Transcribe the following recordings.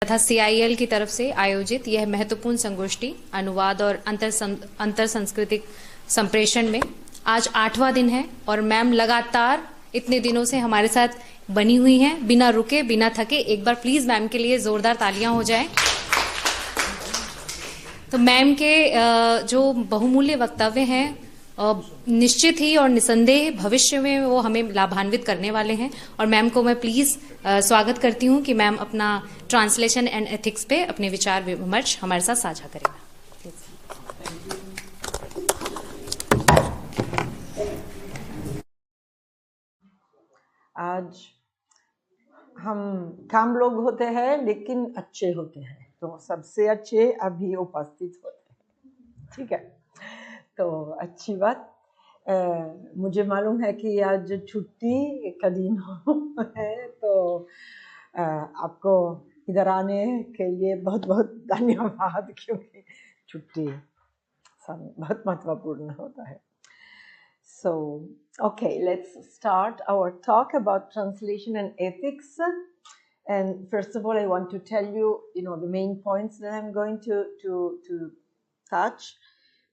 तथा CIL की तरफ से आयोजित यह महत्वपूर्ण संगोष्ठी अनुवाद और अंतर सांस्कृतिक संप्रेषण में आज 8वां दिन है और मैम लगातार इतने दिनों से हमारे साथ बनी हुई हैं, बिना रुके बिना थके। एक बार प्लीज मैम के लिए जोरदार तालियां हो जाएं। तो मैम के जो बहुमूल्य वक्तव्य हैं निश्चित ही और निसंदेह भविष्य में वो हमें लाभान्वित करने वाले हैं और मैम को मैं प्लीज स्वागत करती हूं कि मैम अपना ट्रांसलेशन एंड एथिक्स पे अपने विचार विमर्श हमारे साथ साझा करेगा। आज हम कम लोग होते हैं लेकिन अच्छे होते हैं, तो सबसे अच्छे अभी उपस्थित होते हैं, ठीक है। तो अच्छी बात। मुझे मालूम है कि आज छुट्टी का दिन है, तो आपको इधर आने के लिए बहुत बहुत धन्यवाद, क्योंकि छुट्टी बहुत महत्वपूर्ण होता है। So, okay, let's start our talk about translation and ethics. And first of all, I want to tell you, the main points that I'm going to touch.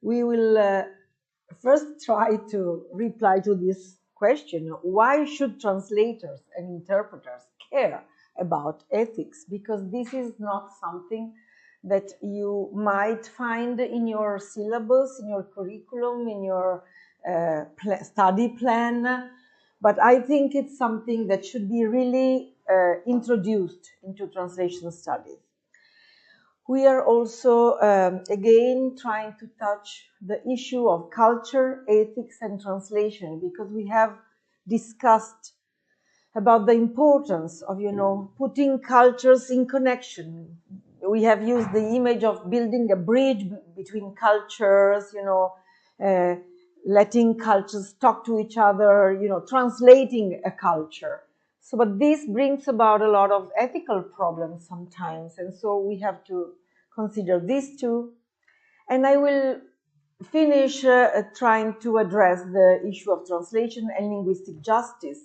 We will first try to reply to this question: why should translators and interpreters care about ethics? Because this is not something that you might find in your syllabus, in your curriculum, in your study plan, but I think it's something that should be really introduced into translation studies. We are also again trying to touch the issue of culture, ethics, and translation, because we have discussed about the importance of, putting cultures in connection. We have used the image of building a bridge between cultures, letting cultures talk to each other, translating a culture. So, but this brings about a lot of ethical problems sometimes, and so we have to consider these too. And I will finish trying to address the issue of translation and linguistic justice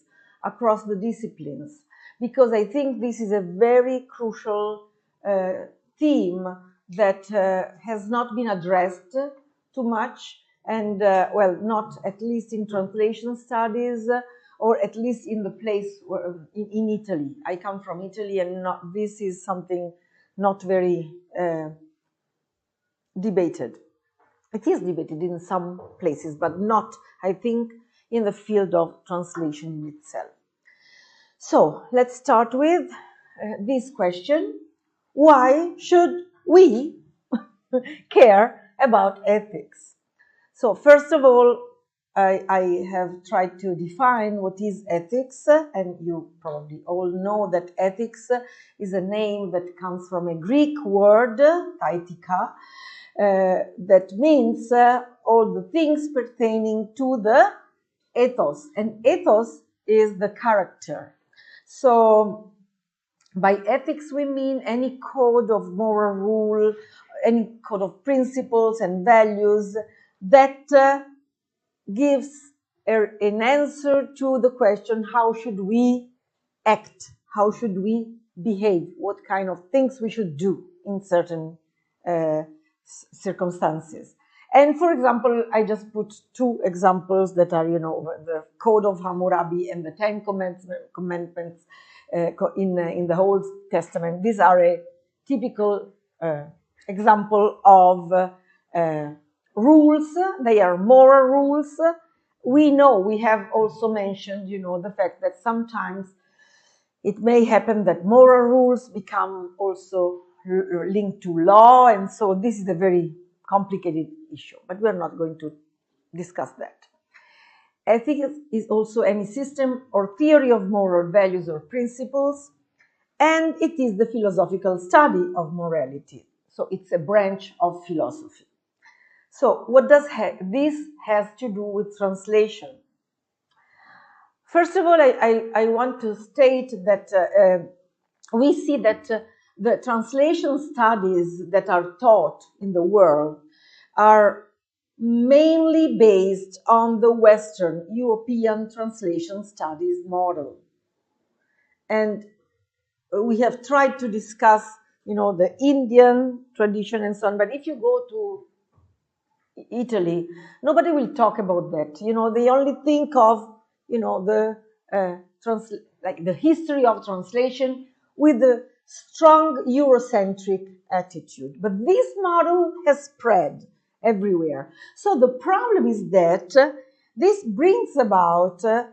across the disciplines, because I think this is a very crucial theme that has not been addressed too much. And well, not at least in translation studies, or at least in the place where, in Italy. I come from Italy, and this is something not very debated. It is debated in some places, but not, I think, in the field of translation in itself. So let's start with this question: why should we care about ethics? So first of all, I have tried to define what is ethics, and you probably all know that ethics is a name that comes from a Greek word, taitika, that means all the things pertaining to the ethos, and ethos is the character. So by ethics we mean any code of moral rule, any code of principles and values that gives an answer to the question: how should we act? How should we behave? What kind of things we should do in certain circumstances? And for example, I just put two examples that are, the Code of Hammurabi and the Ten Commandments in the Old Testament. These are a typical example of rules. They are moral rules. We know, we have also mentioned, the fact that sometimes it may happen that moral rules become also linked to law, and so this is a very complicated issue, but we are not going to discuss that. Ethics is also any system or theory of moral values or principles, and it is the philosophical study of morality. So it's a branch of philosophy. So what does this has to do with translation? First of all, I want to state that we see that the translation studies that are taught in the world are mainly based on the Western European translation studies model. And we have tried to discuss you know, the Indian tradition and so on. But if you go to Italy, nobody will talk about that. You know, they only think of, you know, the like the history of translation with the strong Eurocentric attitude. But this model has spread everywhere. So the problem is that this brings about a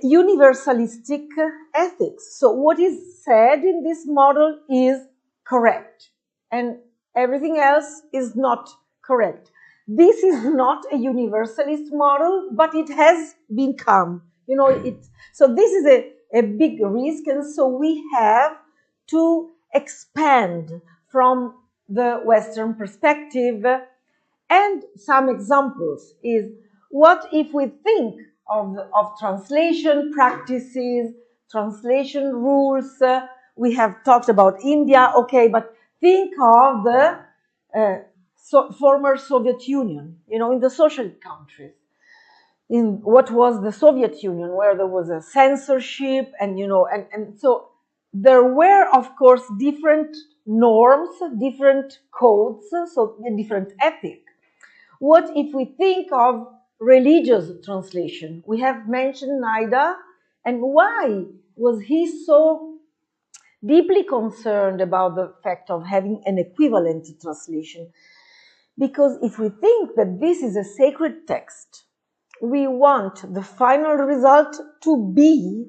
universalistic ethics. So what is said in this model is correct, and everything else is not correct. This is not a universalist model, but it has become, you know, so this is a big risk, and so we have to expand from the Western perspective. And some examples is, what if we think of translation practices, translation rules? We have talked about India, okay, but think of the former Soviet Union, you know, in the socialist countries. In what was the Soviet Union, where there was a censorship, and you know, and so there were, of course, different norms, different codes, so different ethics. What if we think of religious translation? We have mentioned Naida, and why was he so deeply concerned about the fact of having an equivalent translation? Because if we think that this is a sacred text, we want the final result to be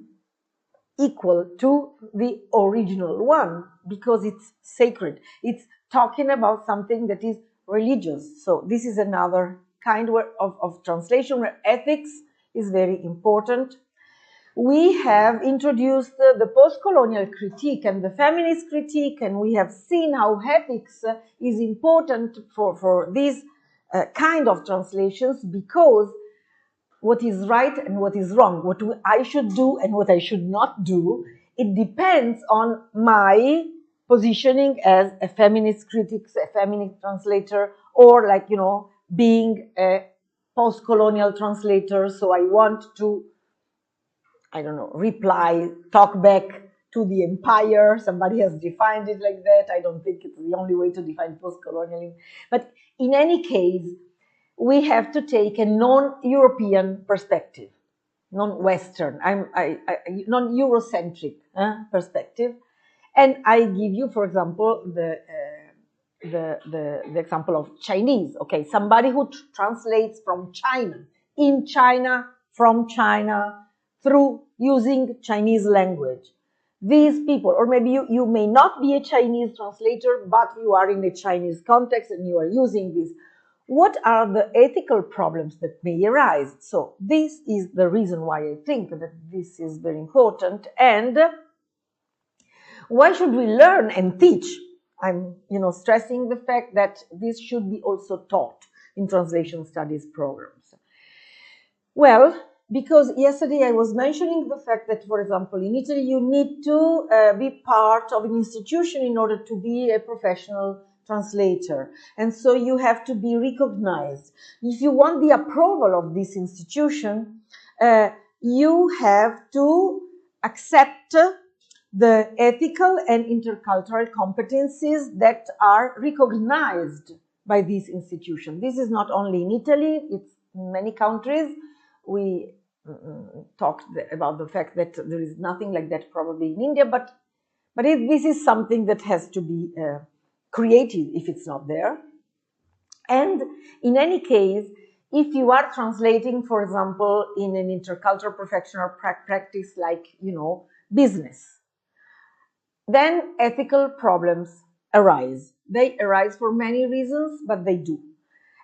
equal to the original one, because it's sacred. It's talking about something that is religious. So this is another kind of translation where ethics is very important. We have introduced the post-colonial critique and the feminist critique, and we have seen how ethics is important for these kind of translations, because what is right and what is wrong, what I should do and what I should not do, it depends on my positioning as a feminist critic, a feminist translator, or like, you know, being a post-colonial translator. So I want to, I don't know, reply, talk back to the empire. Somebody has defined it like that. I don't think it's the only way to define post-colonialism. But in any case, we have to take a non-European perspective, non-Western, non-Eurocentric perspective. And I give you, for example, the example of Chinese. Okay, somebody who translates from China, in China, from China, through using Chinese language. These people, or maybe you may not be a Chinese translator, but you are in a Chinese context and you are using this. What are the ethical problems that may arise? So this is the reason why I think that this is very important. And why should we learn and teach? I'm, you know, stressing the fact that this should be also taught in translation studies programs. Well, because yesterday I was mentioning the fact that, for example, in Italy, you need to be part of an institution in order to be a professional translator. And so you have to be recognized. If you want the approval of this institution, you have to accept the ethical and intercultural competencies that are recognized by this institution. This is not only in Italy, it's in many countries. We talked about the fact that there is nothing like that probably in India, but this is something that has to be created if it's not there. And in any case, if you are translating, for example, in an intercultural professional practice like, you know, business, then ethical problems arise. They arise for many reasons, but they do.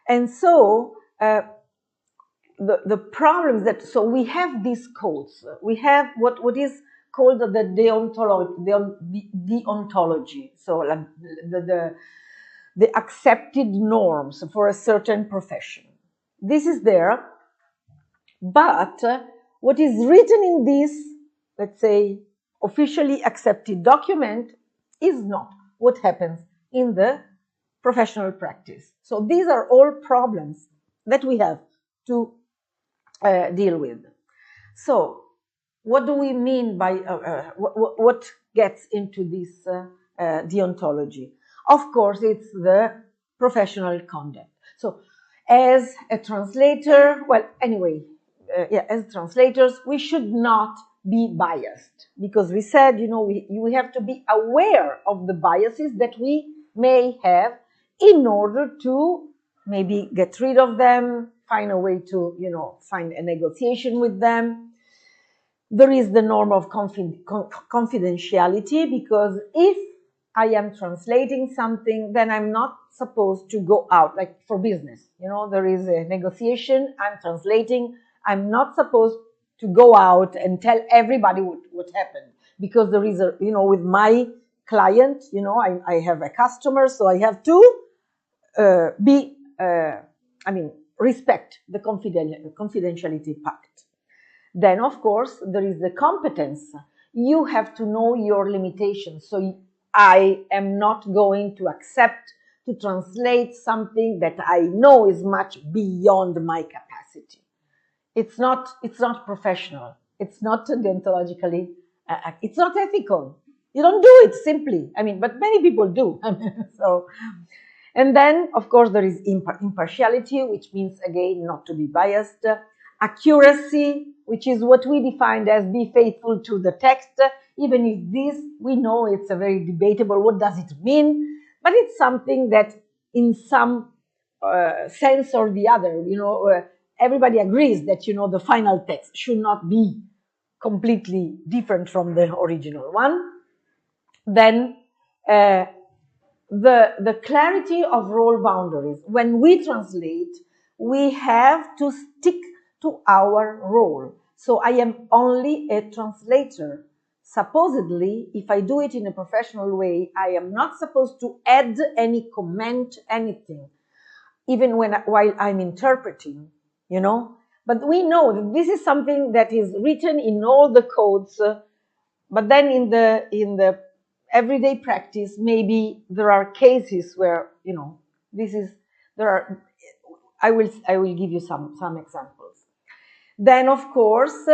And so the problems that, so we have these codes. We have what is called the deontology. So the accepted norms for a certain profession. This is there, but what is written in this, let's say, officially accepted document is not what happens in the professional practice. So these are all problems that we have to deal with. So what do we mean by what gets into this deontology. Of course, it's the professional conduct. So, as a translator, well, anyway, as translators, we should not be biased, because we said, we have to be aware of the biases that we may have in order to maybe get rid of them, find a way to, find a negotiation with them. There is the norm of confidentiality, because if I am translating something, then I'm not supposed to go out, like for business. There is a negotiation, I'm translating, I'm not supposed to go out and tell everybody what happened, because there is with my client, I have a customer, so I have to respect the confidentiality pact. Then, of course, there is the competence. You have to know your limitations. So I am not going to accept to translate something that I know is much beyond my capacity. It's not professional. It's not deontologically, it's not ethical. You don't do it simply. But many people do. So, and then, of course, there is impartiality, which means, again, not to be biased. Accuracy, which is what we defined as be faithful to the text, even if this, we know it's a very debatable, what does it mean? But it's something that in some sense or the other, everybody agrees that, the final text should not be completely different from the original one. Then the clarity of role boundaries. When we translate, we have to stick to our role. So I am only a translator. Supposedly, if I do it in a professional way, I am not supposed to add any comment, anything, even while I'm interpreting, But we know that this is something that is written in all the codes, but then in the everyday practice, maybe there are cases where, I will give you some examples. Then, of course,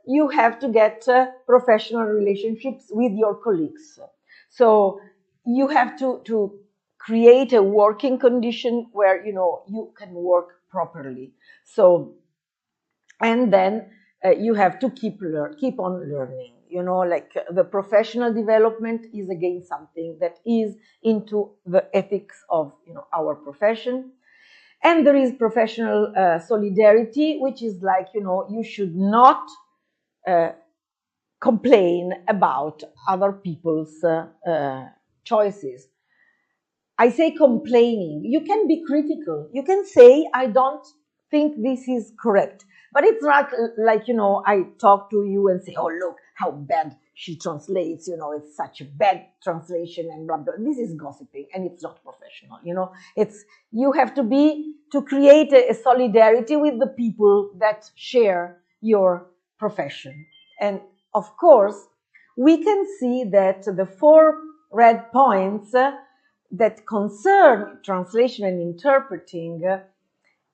you have to get professional relationships with your colleagues. So you have to create a working condition where, you can work properly. So, and then you have to keep on learning. Like the professional development is again something that is into the ethics of, our profession. And there is professional solidarity, which is like, you should not complain about other people's choices. I say complaining. You can be critical. You can say, I don't think this is correct. But it's not like, I talk to you and say, oh, look how bad she translates, it's such a bad translation and blah, blah. This is gossiping and it's not professional, you have to create a solidarity with the people that share your profession. And of course, we can see that the 4 red points that concern translation and interpreting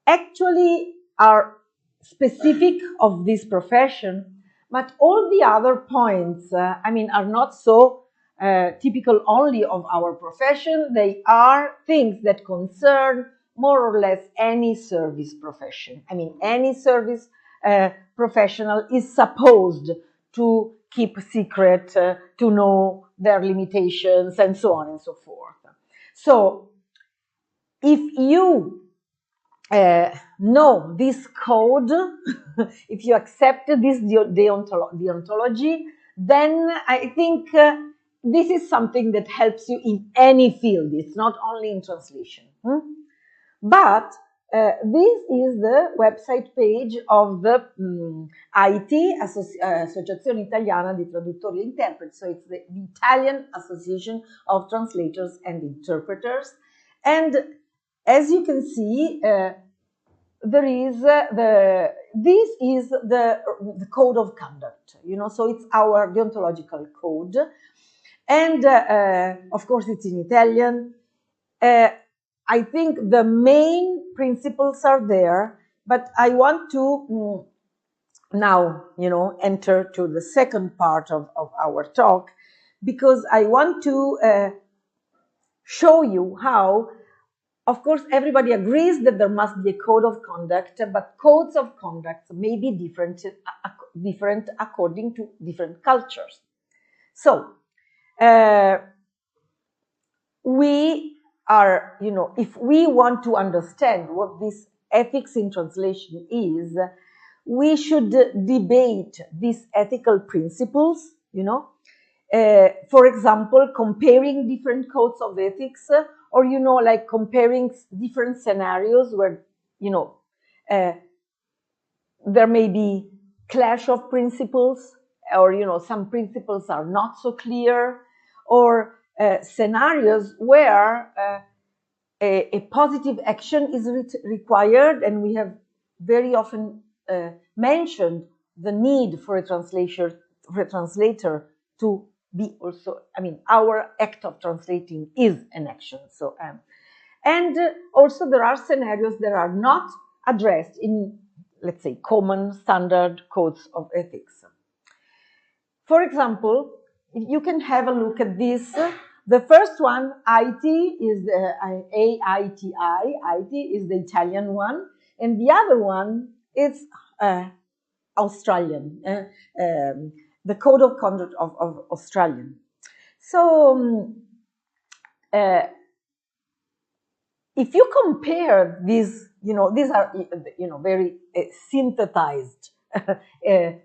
actually are specific of this profession, but all the other points, are not so typical only of our profession. They are things that concern more or less any service profession. Any service professional is supposed to keep secret, to know their limitations, and so on and so forth. So, if you know this code, if you accept this deontology, then I think this is something that helps you in any field. It's not only in translation. But this is the website page of the IT, Associazione Italiana di Traduttori e Interpreti. So it's the Italian Association of Translators and Interpreters. And as you can see, there is this is the code of conduct, so it's our deontological code. And of course, it's in Italian. I think the main principles are there, but I want to now, enter to the second part of our talk, because I want to show you how, of course, everybody agrees that there must be a code of conduct, but codes of conduct may be different according to different cultures. So, we are, if we want to understand what this ethics in translation is, we should debate these ethical principles, for example, comparing different codes of ethics, or, like comparing different scenarios where, there may be clash of principles, or, some principles are not so clear, or scenarios where a positive action is required, and we have very often mentioned the need for a translator to be also, our act of translating is an action. So, and also there are scenarios that are not addressed in, let's say, common standard codes of ethics. For example, you can have a look at this. The first one, IT, is A-I-T-I. IT is the Italian one, and the other one is Australian, the code of conduct of Australian. So, if you compare these, these are, very synthesized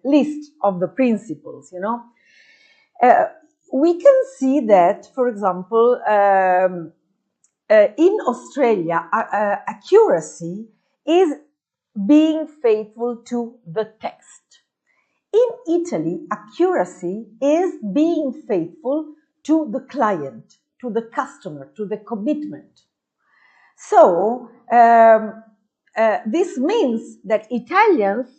list of the principles, we can see that, for example, in Australia, accuracy is being faithful to the text. In Italy, accuracy is being faithful to the client, to the customer, to the commitment. So, this means that Italians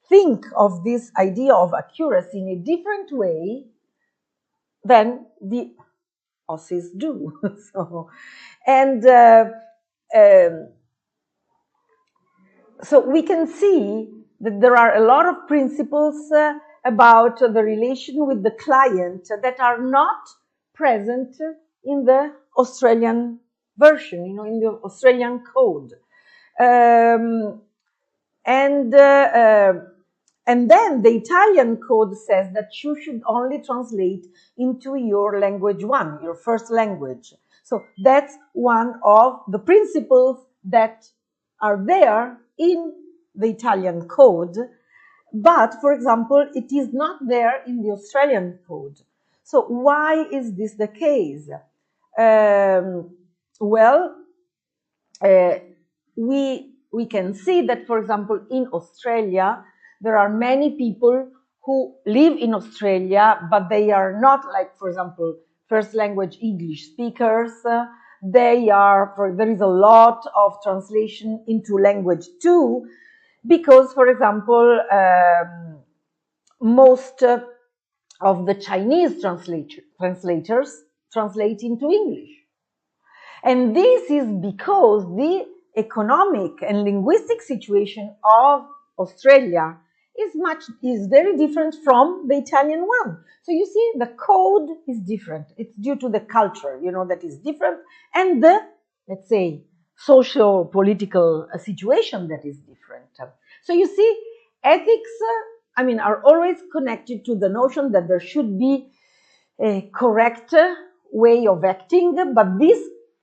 think of this idea of accuracy in a different way than the Aussies do. So, and so we can see that there are a lot of principles about the relation with the client that are not present in the Australian version, in the Australian code. And then the Italian code says that you should only translate into your language one, your first language. So that's one of the principles that are there in the Italian code. But, for example, it is not there in the Australian code. So why is this the case? We can see that, for example, in Australia, there are many people who live in Australia, but they are not, like, for example, first language English speakers. There is a lot of translation into language two, because, for example, most of the Chinese translators translate into English. And this is because the economic and linguistic situation of Australia is very different from the Italian one. So you see, the code is different. It's due to the culture, that is different, and the, let's say, socio-political situation that is different. So you see, ethics, are always connected to the notion that there should be a correct way of acting, but this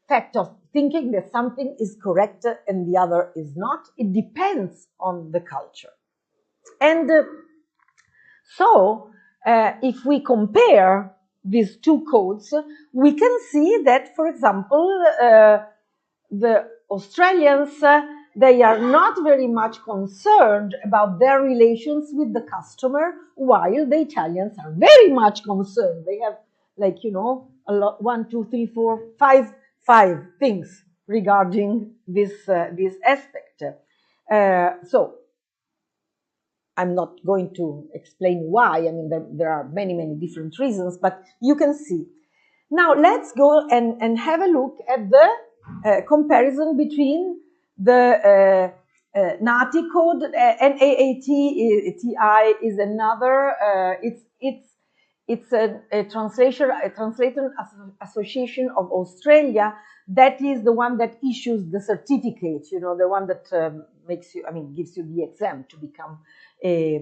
fact of thinking that something is correct and the other is not, it depends on the culture. And so, if we compare these two codes, we can see that, for example, the Australians, they are not very much concerned about their relations with the customer, while the Italians are very much concerned. They have, like, a lot, 1, 2, 3, 4, 5 things regarding this aspect. So I'm not going to explain why. There are many different reasons, but you can see. Now let's go and have a look at the comparison between the NAATI code. NAATI is another. it's a translator association of Australia that is the one that issues the certificate, you know, the one that makes you, I mean, gives you the exam to become a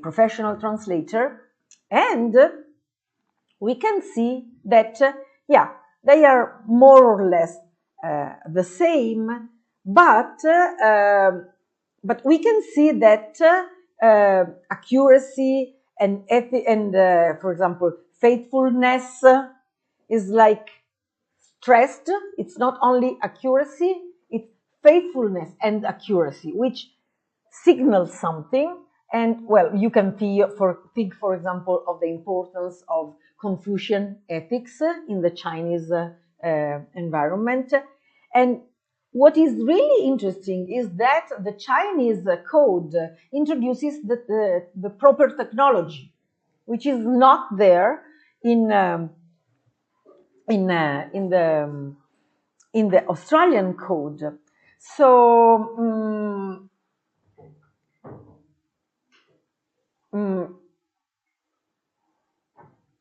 professional translator. And we can see that, yeah, they are more or less the same, but we can see that accuracy and for example, faithfulness is like stressed. It's not only accuracy, it's faithfulness and accuracy, which signals something. And well, you can think, for example, of the importance of Confucian ethics in the Chinese environment. And what is really interesting is that the Chinese code introduces the proper technology, which is not there in the Australian code. So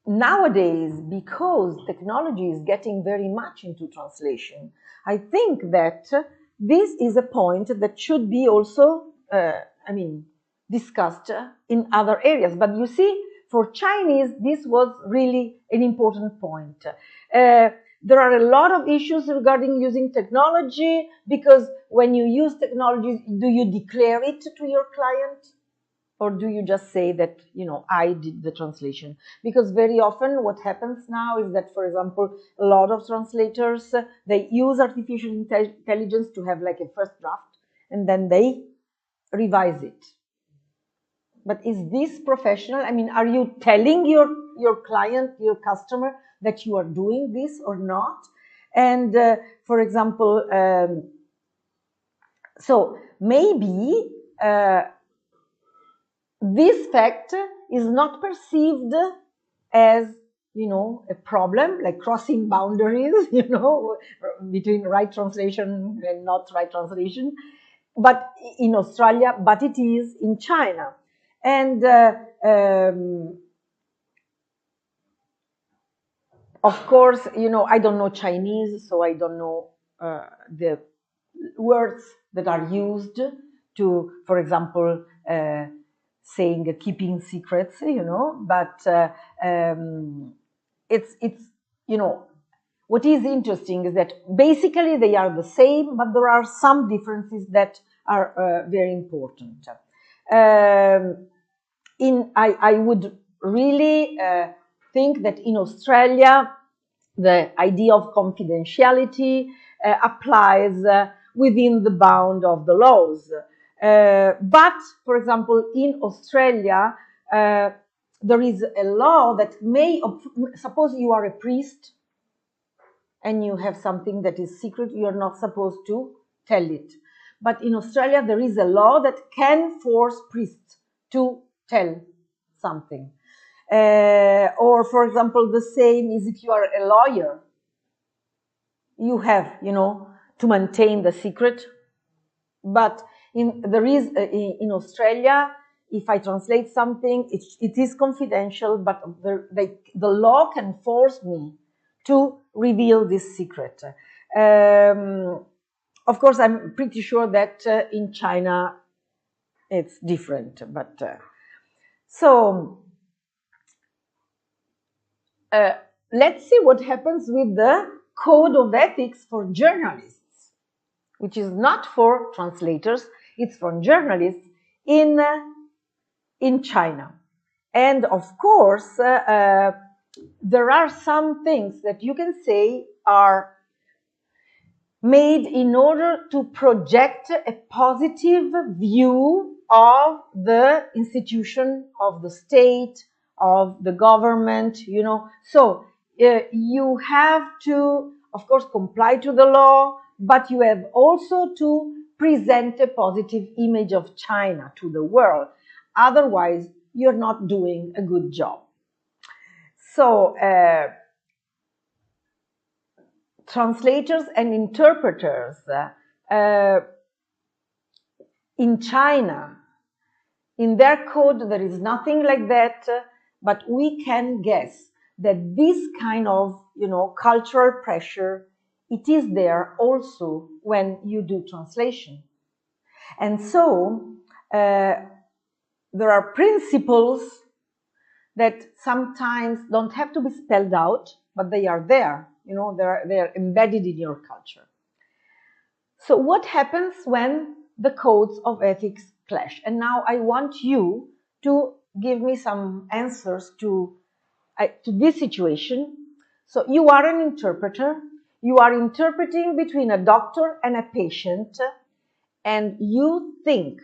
nowadays, because technology is getting very much into translation, I think that this is a point that should be also, discussed in other areas. But you see, for Chinese, this was really an important point. There are a lot of issues regarding using technology, because when you use technology, do you declare it to your client? Or do you just say that, you know, I did the translation? Because very often what happens now is that, for example, a lot of translators, they use artificial intelligence to have like a first draft, and then they revise it. But is this professional? I mean, are you telling your client, your customer, that you are doing this or not? And for example, so maybe this fact is not perceived as, you know, a problem, like crossing boundaries, you know, between right translation and not right translation, but in Australia, but it is in China. And of course, you know, I don't know Chinese, so I don't know the words that are used to, for example, saying keeping secrets, you know, but it's you know, what is interesting is that basically they are the same, but there are some differences that are very important. I would really think that in Australia the idea of confidentiality applies within the bound of the laws. But, for example, in Australia, there is a law that may, suppose you are a priest and you have something that is secret, you are not supposed to tell it. But in Australia, there is a law that can force priests to tell something. Or, for example, the same is if you are a lawyer, you have, you know, to maintain the secret. But in Australia, if I translate something, it is confidential, but the law can force me to reveal this secret. Of course, I'm pretty sure that in China it's different. But let's see what happens with the code of ethics for journalists, which is not for translators, it's for journalists in China. And of course, there are some things that you can say are made in order to project a positive view of the institution, of the state, of the government, you know. So you have to, of course, comply to the law, but you have also to present a positive image of China to the world. Otherwise, you're not doing a good job. So, translators and interpreters in China, in their code, there is nothing like that. but we can guess that this kind of, cultural pressure, it is there also when you do translation. And so there are principles that sometimes don't have to be spelled out, but they are there, they're embedded in your culture. So what happens when the codes of ethics clash? And now I want you to give me some answers to this situation. So you are an interpreter. You are interpreting between a doctor and a patient, and you think,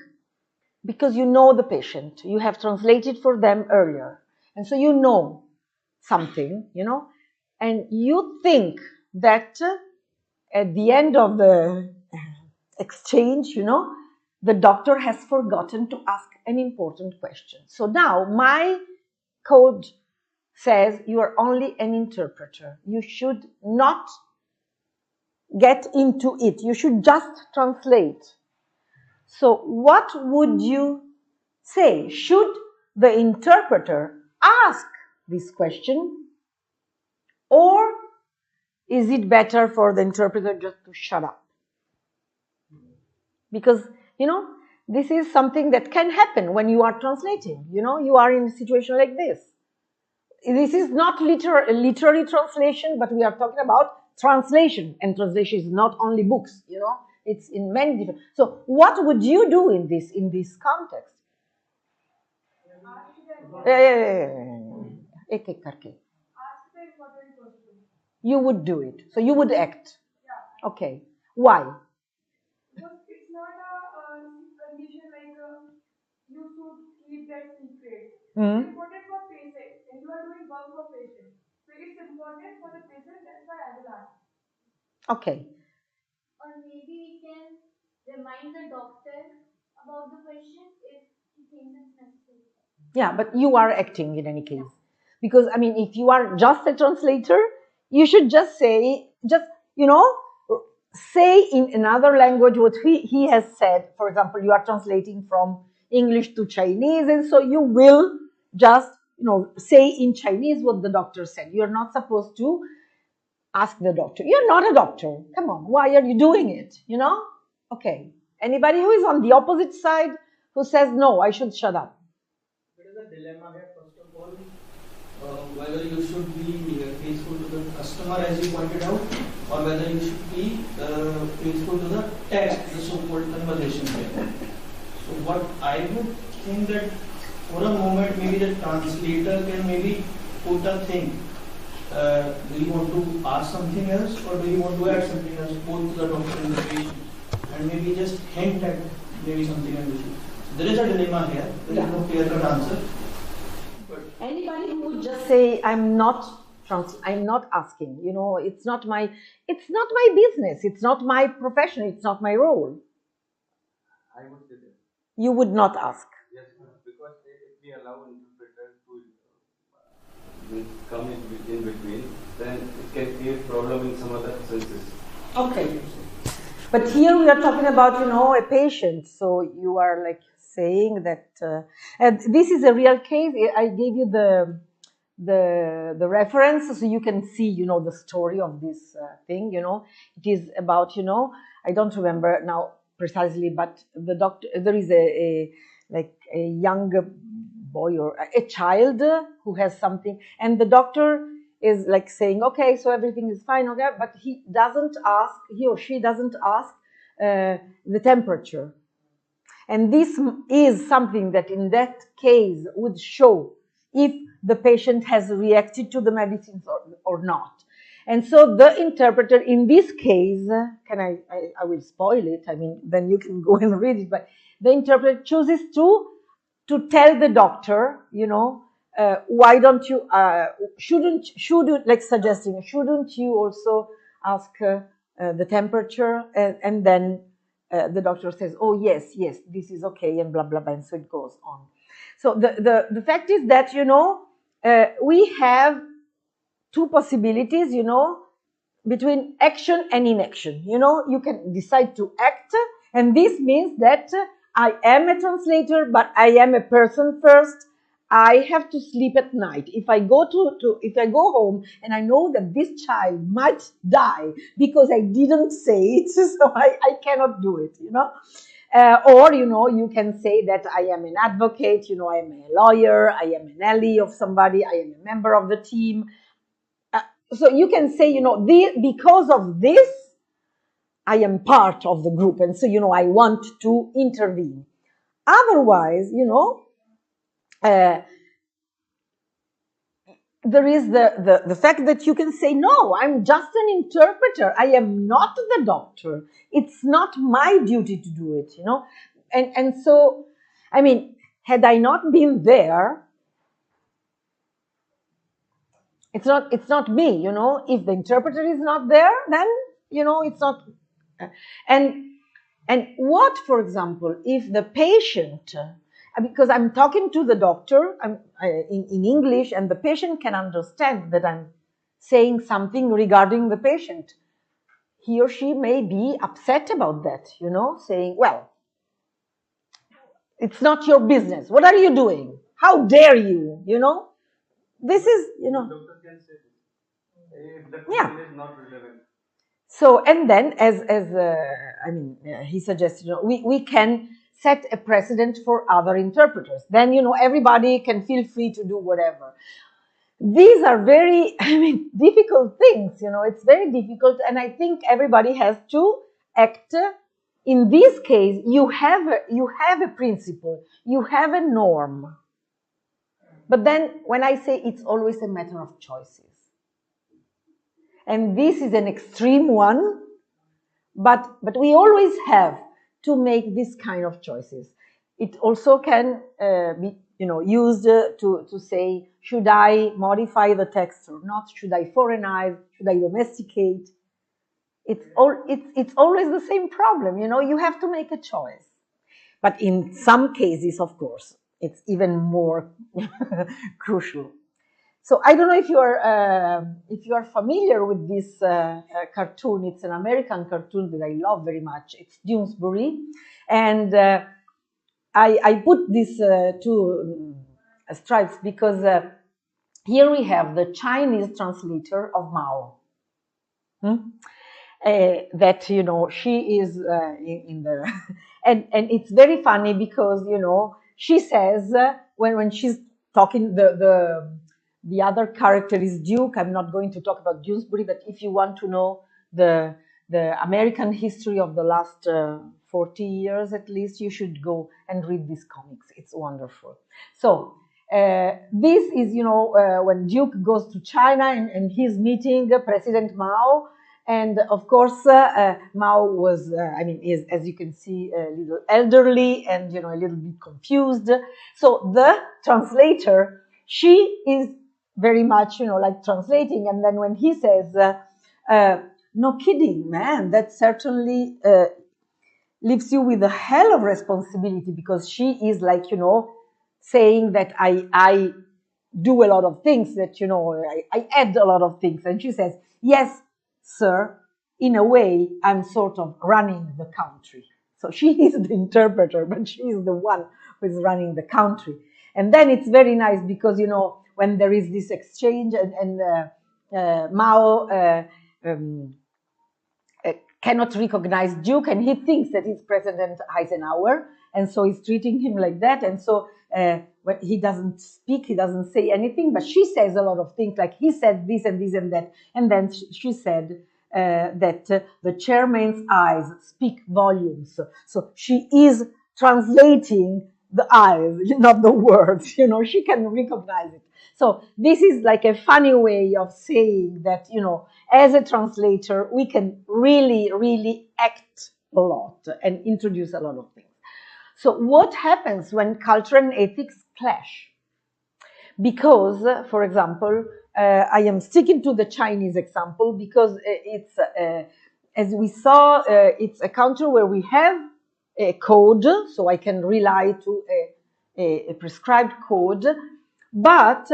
because you know the patient, you have translated for them earlier, and so you know something, and you think that at the end of the exchange, the doctor has forgotten to ask an important question. So now my code says you are only an interpreter. You should not get into it. You should just translate. So what would you say? Should the interpreter ask this question, or is it better for the interpreter just to shut up? Because, this is something that can happen when you are translating. You are in a situation like this. This is not literary translation, but we are talking about translation. And translation is not only books, it's in many different. So what would you do in this context? You would do it. So you would act. Okay. Why? Because it's not a condition like you should keep that secret. It's important for patient, and you are doing work for patient. So it's important for the patient, that's why I will ask. Okay. Or maybe we can remind the doctor about the question if he thinks it's necessary. Yeah, but you are acting in any case. Because, if you are just a translator, you should just say, say in another language what he has said. For example, you are translating from English to Chinese, and so you will just, say in Chinese what the doctor said. You're not supposed to ask the doctor. You're not a doctor. Come on, why are you doing it? Okay. Anybody who is on the opposite side who says, no, I should shut up? There is a dilemma here, first of all, whether you should be faithful to the customer, as you pointed out, or whether you should be faithful to the text, the so-called conversation here. So what I would think that for a moment, maybe the translator can maybe put a thing. Do you want to ask something else, or do you want to add something else, both to the doctor and the patient, and maybe just hint at maybe something else. There is a dilemma here. There is no clear-cut answer. But anybody who would just say, I'm not asking, it's not my business, it's not my profession, it's not my role. I would say that. You would not ask. Yes, because if we allow interpreters to come in between, then it can create problem in some other senses. Okay. But here we are talking about, a patient. So you are like saying that, and this is a real case. I gave you the reference so you can see, the story of this thing, It is about, I don't remember now precisely, but the doctor, there is a young boy or a child who has something, and the doctor is like saying, okay, so everything is fine, okay, but he or she doesn't ask the temperature. And this is something that in that case would show if the patient has reacted to the medicines or not. And so the interpreter in this case, I will spoil it, then you can go and read it, but the interpreter chooses to tell the doctor, why don't you, shouldn't you also ask the temperature? And then the doctor says, oh, yes, this is okay, and blah, blah, blah, and so it goes on. So the fact is that, we have two possibilities, between action and inaction. You can decide to act, and this means that I am a translator, but I am a person first. I have to sleep at night. If I go if I go home and I know that this child might die because I didn't say it, so I cannot do it, you know. Or, you know, you can say that I am an advocate, you know, I am a lawyer, I am an ally of somebody, I am a member of the team. So you can say, you know, because of this, I am part of the group, and so, you know, I want to intervene. Otherwise, you know, there is the fact that you can say, no, I'm just an interpreter. I am not the doctor. It's not my duty to do it, you know. And so, I mean, had I not been there, it's not me, you know. If the interpreter is not there, then, you know, it's not. And what, for example, if the patient, because I'm talking to the doctor in English, and the patient can understand that I'm saying something regarding the patient, he or she may be upset about that, you know, saying, well, it's not your business. What are you doing? How dare you, you know? This is, you know. The doctor can say this. If the Yeah. question is not relevant. So, and then as I mean, he suggested, you know, we can set a precedent for other interpreters. Then, you know, everybody can feel free to do whatever. These are very, I mean, difficult things, you know, it's very difficult. And I think everybody has to act. In this case, you have a principle, you have a norm. But then when I say it's always a matter of choices. And this is an extreme one, but we always have to make this kind of choices. It also can be, you know, used to say, should I modify the text or not? Should I foreignize? Should I domesticate? It's always the same problem, you know. You have to make a choice. But in some cases, of course, it's even more crucial. So I don't know if you are familiar with this cartoon. It's an American cartoon that I love very much. It's Doonesbury, and I put these two stripes because here we have the Chinese translator of Mao. That, you know, she is in the and it's very funny because, you know, she says when she's talking, the other character is Duke. I'm not going to talk about Dewsbury, but if you want to know the American history of the last 40 years at least, you should go and read these comics. It's wonderful. So this is, you know, when Duke goes to China and he's meeting President Mao. And of course, Mao was, I mean, is, as you can see, a little elderly and, you know, a little bit confused. So the translator, she is very much, you know, like translating. And then when he says, no kidding, man, that certainly leaves you with a hell of responsibility, because she is like, you know, saying that I do a lot of things, that, you know, I add a lot of things. And she says, yes, sir, in a way, I'm sort of running the country. So she is the interpreter, but she is the one who is running the country. And then it's very nice because, you know, when there is this exchange and Mao cannot recognize Duke, and he thinks that he's President Eisenhower, and so he's treating him like that. And so when he doesn't speak, he doesn't say anything, but she says a lot of things, like he said this and this and that. And then she said that the chairman's eyes speak volumes. So she is translating the eyes, not the words, you know, she can recognize it. So this is like a funny way of saying that, you know, as a translator, we can really, really act a lot and introduce a lot of things. So what happens when culture and ethics clash? Because, for example, I am sticking to the Chinese example because it's, as we saw, it's a country where we have a code, so I can rely to a prescribed code, but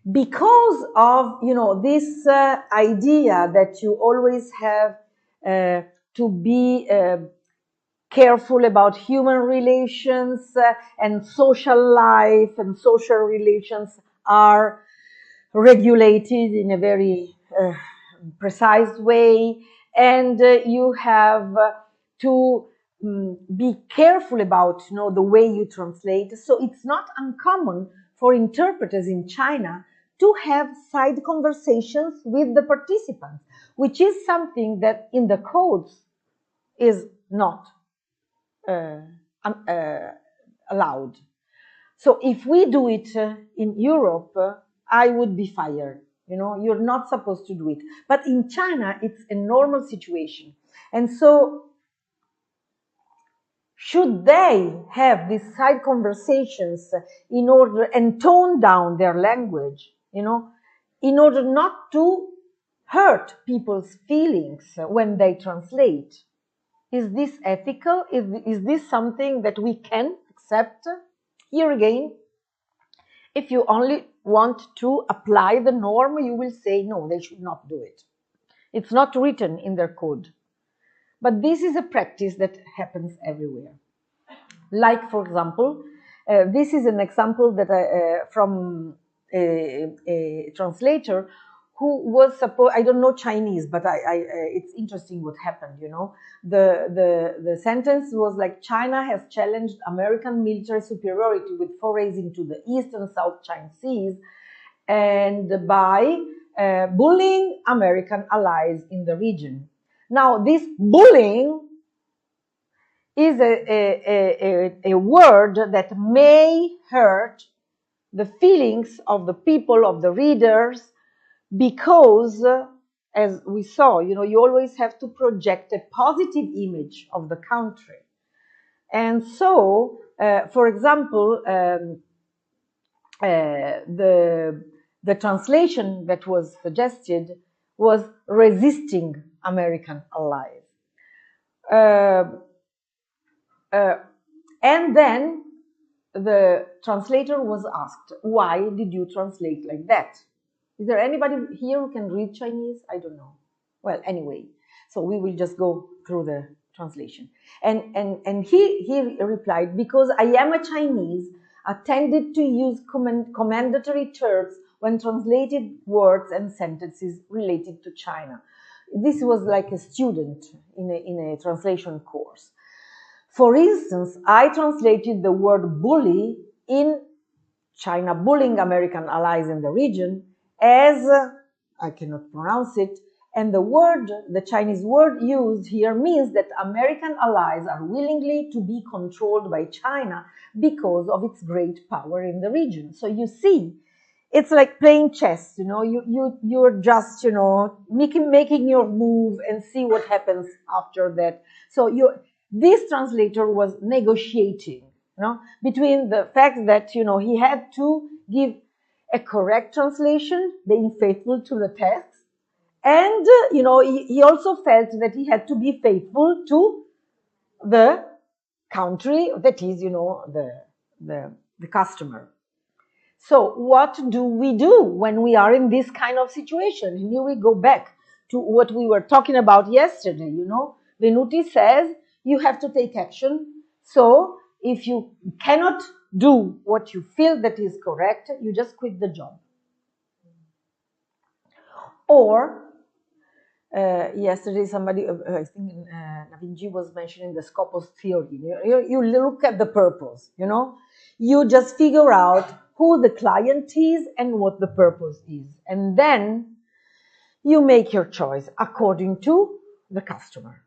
because of, you know, this idea that you always have to be careful about human relations and social life, and social relations are regulated in a very precise way, and you have to be careful about the way you translate. So it's not uncommon for interpreters in China to have side conversations with the participants, which is something that in the codes is not allowed. So if we do it in Europe, I would be fired. You're not supposed to do it. But in China, it's a normal situation. And so should they have these side conversations in order and tone down their language, in order not to hurt people's feelings when they translate? Is this ethical? Is this something that we can accept? Here again, if you only want to apply the norm, you will say, no, they should not do it. It's not written in their code. But this is a practice that happens everywhere. Like, for example, this is an example that from a translator who was supposed, I don't know Chinese, but it's interesting what happened, The sentence was like, China has challenged American military superiority with forays into the East and South China Seas, and by bullying American allies in the region. Now, this bullying is a word that may hurt the feelings of the people, of the readers, because, as we saw, you always have to project a positive image of the country. And so, for example, the translation that was suggested was resisting American allies. And then the translator was asked, why did you translate like that? Is there anybody here who can read Chinese? I don't know. Well, anyway, so we will just go through the translation. And he replied, because I am a Chinese, I tended to use commendatory terms when translated words and sentences related to China. This was like a student in a translation course. For instance, I translated the word bully in China bullying American allies in the region as, I cannot pronounce it, and the Chinese word used here means that American allies are willingly to be controlled by China because of its great power in the region. So you see, it's like playing chess, you're just, making your move and see what happens after that. So this translator was negotiating, between the fact that, he had to give a correct translation, being faithful to the text, and, he also felt that he had to be faithful to the country, that is, the customer. So what do we do when we are in this kind of situation? And here we go back to what we were talking about yesterday, Venuti says you have to take action. So if you cannot do what you feel that is correct, you just quit the job. Or yesterday somebody, I think Navinji was mentioning the Scopus theory. You look at the purpose, you just figure out who the client is and what the purpose is. And then you make your choice according to the customer.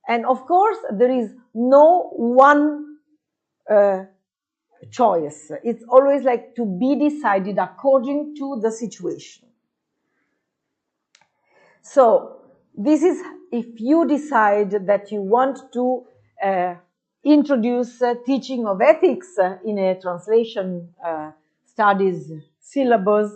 And of course, there is no one choice. It's always like to be decided according to the situation. So this is if you decide that you want to introduce teaching of ethics in a translation studies syllabus.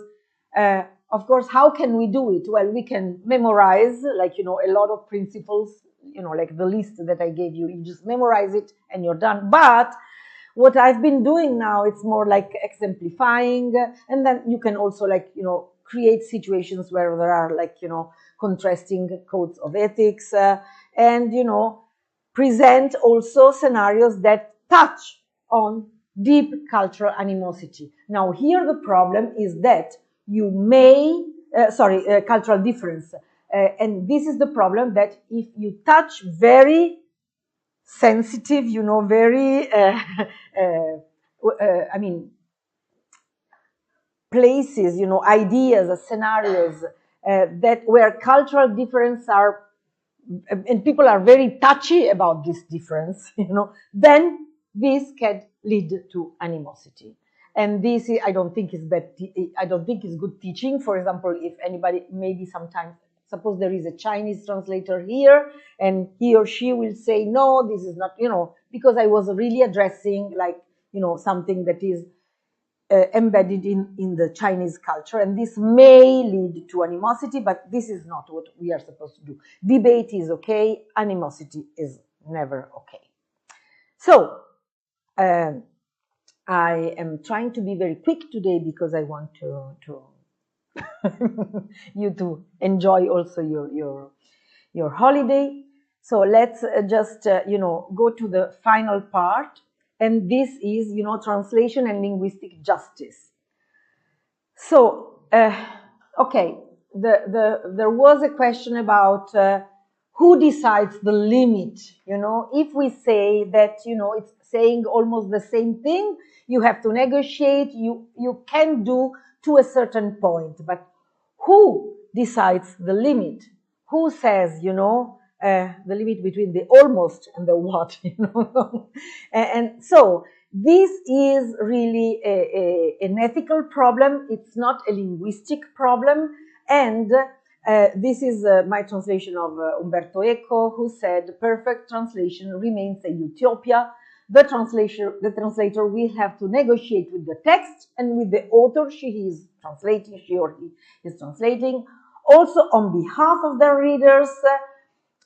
Of course, how can we do it? Well, we can memorize, like, a lot of principles, like the list that I gave you. You just memorize it and you're done. But what I've been doing now, it's more like exemplifying. And then you can also, like, create situations where there are, like, contrasting codes of ethics. And, present also scenarios that touch on deep cultural animosity. Now here the problem is that you may, cultural difference. And this is the problem, that if you touch very sensitive, you know, very, I mean, places, you know, ideas, scenarios, that where cultural difference are, and people are very touchy about this difference, you know, then this can lead to animosity. And this is, I don't think is bad. I don't think is good teaching. For example, if anybody, maybe sometimes, suppose there is a Chinese translator here, and he or she will say, no, this is not, you know, because I was really addressing, like, you know, something that is embedded in the Chinese culture, and this may lead to animosity, but this is not what we are supposed to do. Debate is okay, animosity is never okay. So, I am trying to be very quick today because I want to you to enjoy also your holiday. So let's just you know, go to the final part, and this is, you know, translation and linguistic justice. So okay, there was a question about who decides the limit. You know, if we say that, you know, it's saying almost the same thing, you have to negotiate, you can do to a certain point, but who decides the limit? Who says, you know, the limit between the almost and the what, you know? And so this is really an ethical problem. It's not a linguistic problem. And this is my translation of Umberto Eco, who said, perfect translation remains a utopia. The translator will have to negotiate with the text and with the author she or he is translating, also on behalf of their readers,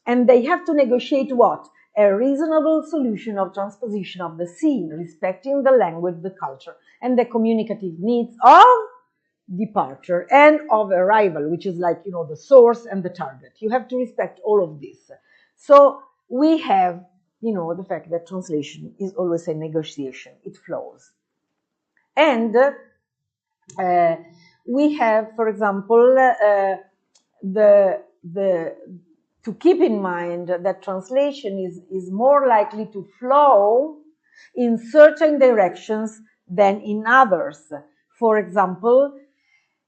and they have to negotiate what? A reasonable solution of transposition of the scene, respecting the language, the culture, and the communicative needs of departure and of arrival, which is like, you know, the source and the target. You have to respect all of this. So we have, you know, the fact that translation is always a negotiation. It flows. And we have, for example, to keep in mind that translation is more likely to flow in certain directions than in others. For example,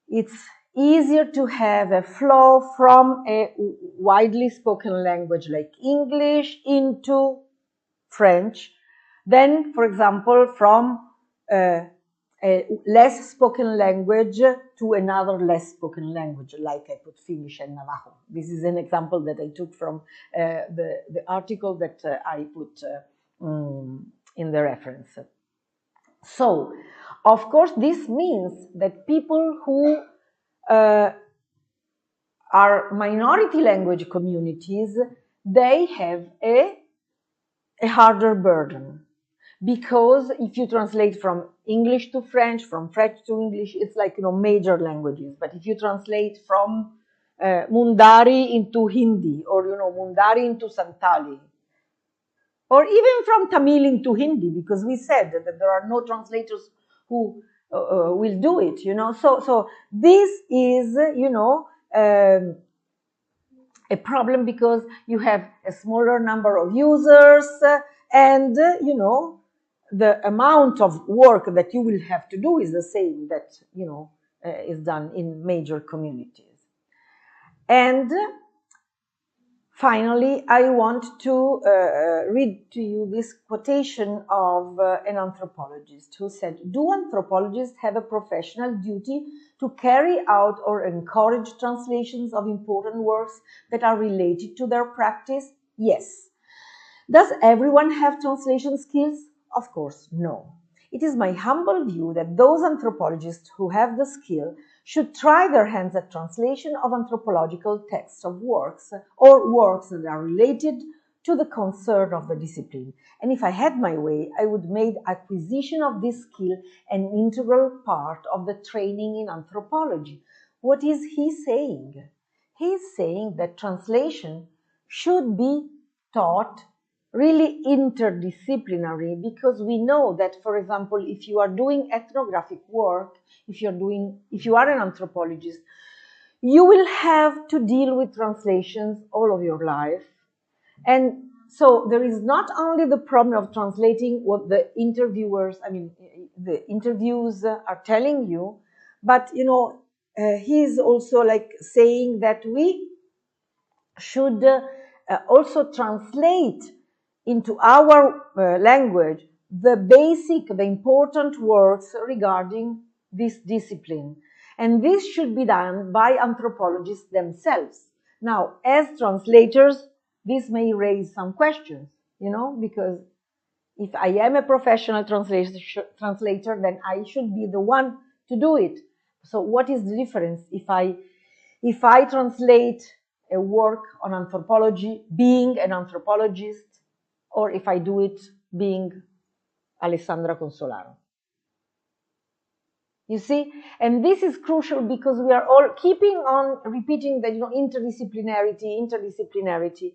it's easier to have a flow from a widely spoken language like English into French than, for example, from a less spoken language to another less spoken language, like I put Finnish and Navajo. This is an example that I took from the article that I put in the reference. So, of course, this means that people who are minority language communities, they have a harder burden. Because if you translate from English to French, from French to English, it's like, you know, major languages. But if you translate from Mundari into Hindi, or, you know, Mundari into Santali, or even from Tamil into Hindi, because we said that there are no translators who will do it, you know. So this is, you know, a problem because you have a smaller number of users and, you know, the amount of work that you will have to do is the same that, you know, is done in major communities. And finally, I want to read to you this quotation of an anthropologist who said, do anthropologists have a professional duty to carry out or encourage translations of important works that are related to their practice? Yes. Does everyone have translation skills? Of course, no. It is my humble view that those anthropologists who have the skill should try their hands at translation of anthropological texts of works or works that are related to the concern of the discipline. And if I had my way, I would make acquisition of this skill an integral part of the training in anthropology. What is he saying? He is saying that translation should be taught really interdisciplinary, because we know that, for example, if you are doing ethnographic work, if you are an anthropologist, you will have to deal with translations all of your life. And so there is not only the problem of translating what the interviewers, the interviews are telling you, but he's also like saying that we should also translate into our language the important words regarding this discipline. And this should be done by anthropologists themselves. Now, as translators, this may raise some questions, because if I am a professional translator, then I should be the one to do it. So what is the difference if I translate a work on anthropology being an anthropologist, or if I do it being Alessandra Consolaro? You see? And this is crucial because we are all keeping on repeating that, interdisciplinarity.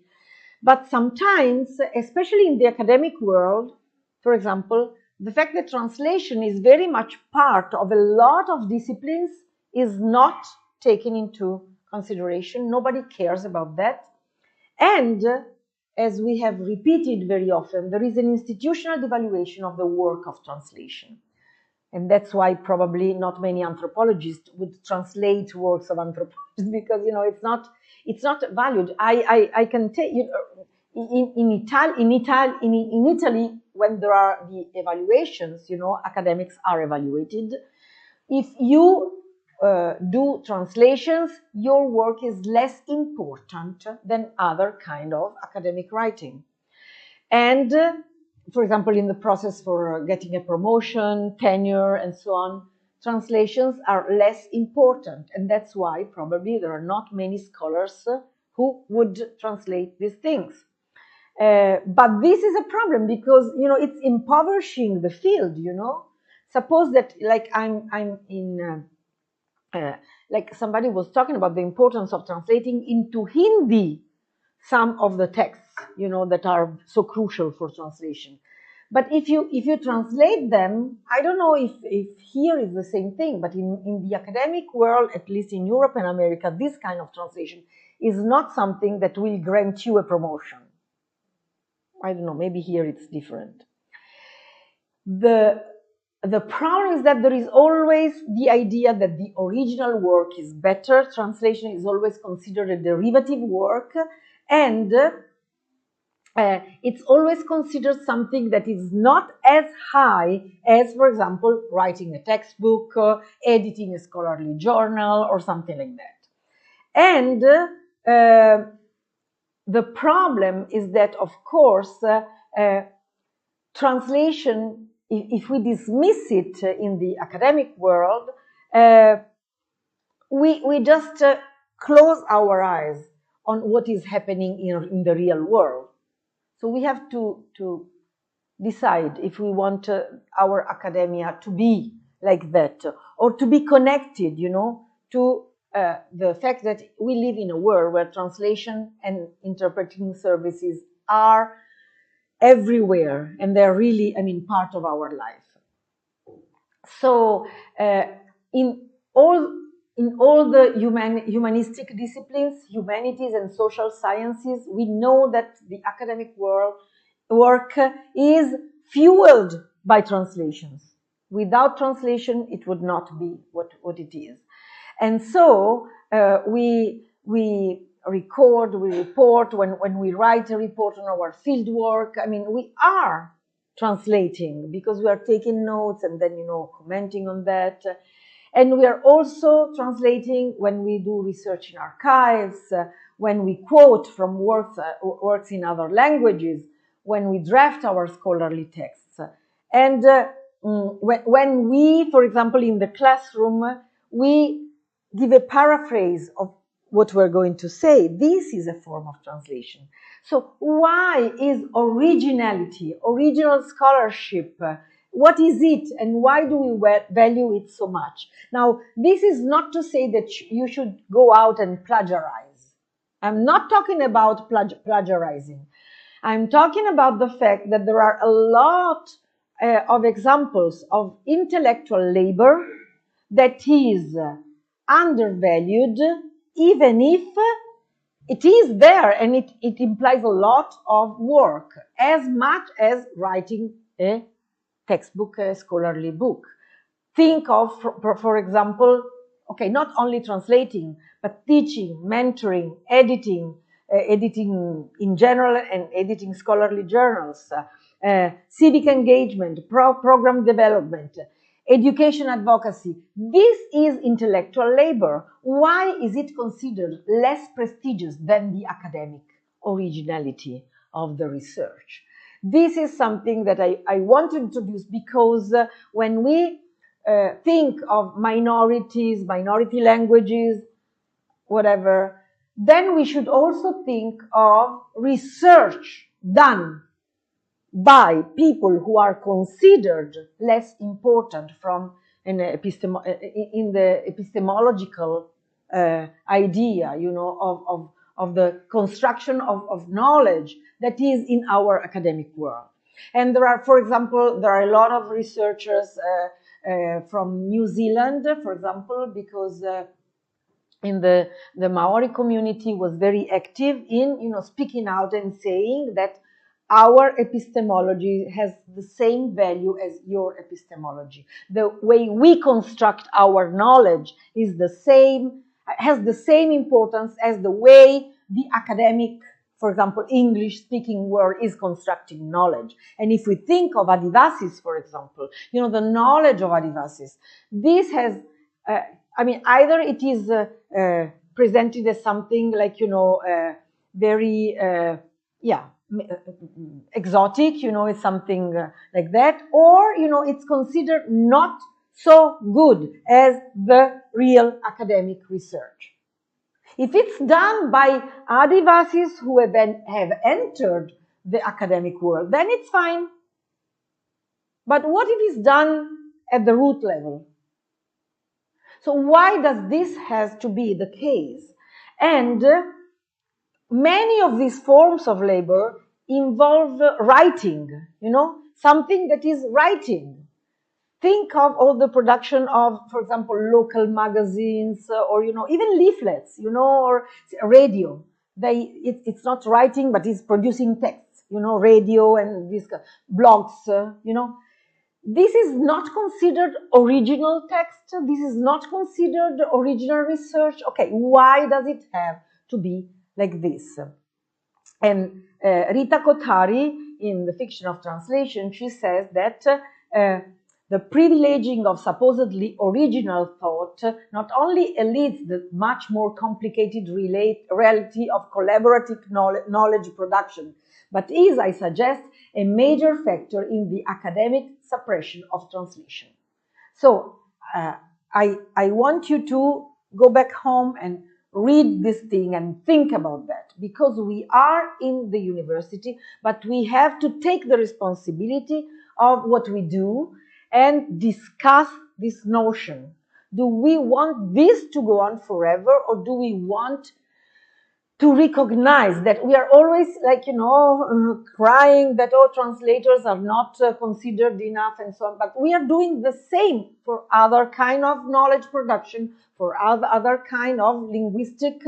But sometimes, especially in the academic world, for example, the fact that translation is very much part of a lot of disciplines is not taken into consideration. Nobody cares about that. And as we have repeated very often, there is an institutional devaluation of the work of translation. And that's why probably not many anthropologists would translate works of anthropologists, because it's not valued. I can tell you, in Italy, when there are the evaluations, academics are evaluated. If you do translations, your work is less important than other kind of academic writing. And for example, in the process for getting a promotion, tenure, and so on, translations are less important. And that's why probably there are not many scholars who would translate these things. But this is a problem because, it's impoverishing the field, Suppose that, like, I'm in, like somebody was talking about the importance of translating into Hindi some of the texts, that are so crucial for translation. But if you translate them, I don't know if here is the same thing, but in the academic world, at least in Europe and America, this kind of translation is not something that will grant you a promotion. I don't know, maybe here it's different. The problem is that there is always the idea that the original work is better. Translation is always considered a derivative work, and it's always considered something that is not as high as, for example, writing a textbook, editing a scholarly journal, or something like that. And the problem is that, of course, translation, if we dismiss it in the academic world, we just close our eyes on what is happening in the real world. So we have to decide if we want our academia to be like that, or to be connected, to the fact that we live in a world where translation and interpreting services are everywhere, and they're really, part of our life. So in all the humanistic disciplines, humanities and social sciences, we know that the academic work is fueled by translations. Without translation, it would not be what it is. And so we report, when we write a report on our field work, we are translating because we are taking notes and then, commenting on that. And we are also translating when we do research in archives, when we quote from works in other languages, when we draft our scholarly texts. And when we, for example, in the classroom, we give a paraphrase of what we're going to say, this is a form of translation. So why is originality, original scholarship, what is it, and why do we value it so much? Now, this is not to say that you should go out and plagiarize. I'm not talking about plagiarizing. I'm talking about the fact that there are a lot of examples of intellectual labor that is undervalued, even if it is there and it implies a lot of work, as much as writing a textbook, a scholarly book. Think of, for example, okay, not only translating, but teaching, mentoring, editing, editing in general and editing scholarly journals, civic engagement, program development, education advocacy. This is intellectual labor. Why is it considered less prestigious than the academic originality of the research? This is something that I want to introduce because when we think of minorities, minority languages, whatever, then we should also think of research done by people who are considered less important from in the epistemological idea, you know, of the construction of knowledge that is in our academic world. And there are, for example, there are a lot of researchers from New Zealand, for example, because in the Maori community was very active in, you know, speaking out and saying that our epistemology has the same value as your epistemology. The way we construct our knowledge is the same, has the same importance as the way the academic, for example, English-speaking world is constructing knowledge. And if we think of Adivasis, for example, you know, the knowledge of Adivasis, this has, I mean, either it is presented as something like, you know, very, exotic, you know, it's something like that, or, you know, it's considered not so good as the real academic research. If it's done by Adivasis who have entered the academic world, then it's fine. But what if it's done at the root level? So why does this has to be the case? And many of these forms of labor involve writing, you know, something that is writing. Think of all the production of, for example, local magazines or, you know, even leaflets, you know, or radio. It's not writing, but it's producing text, you know, radio and these blogs, you know. This is not considered original text. This is not considered original research. Okay, why does it have to be like this? And Rita Kotari, in The Fiction of Translation, she says that the privileging of supposedly original thought not only elides the much more complicated reality of collaborative knowledge production, but is, I suggest, a major factor in the academic suppression of translation. So I want you to go back home and read this thing and think about that, because we are in the university, but we have to take the responsibility of what we do and discuss this notion. Do we want this to go on forever, or do we want to recognize that we are always, like, you know, crying that, oh, translators are not considered enough and so on, but we are doing the same for other kind of knowledge production, for other kind of linguistic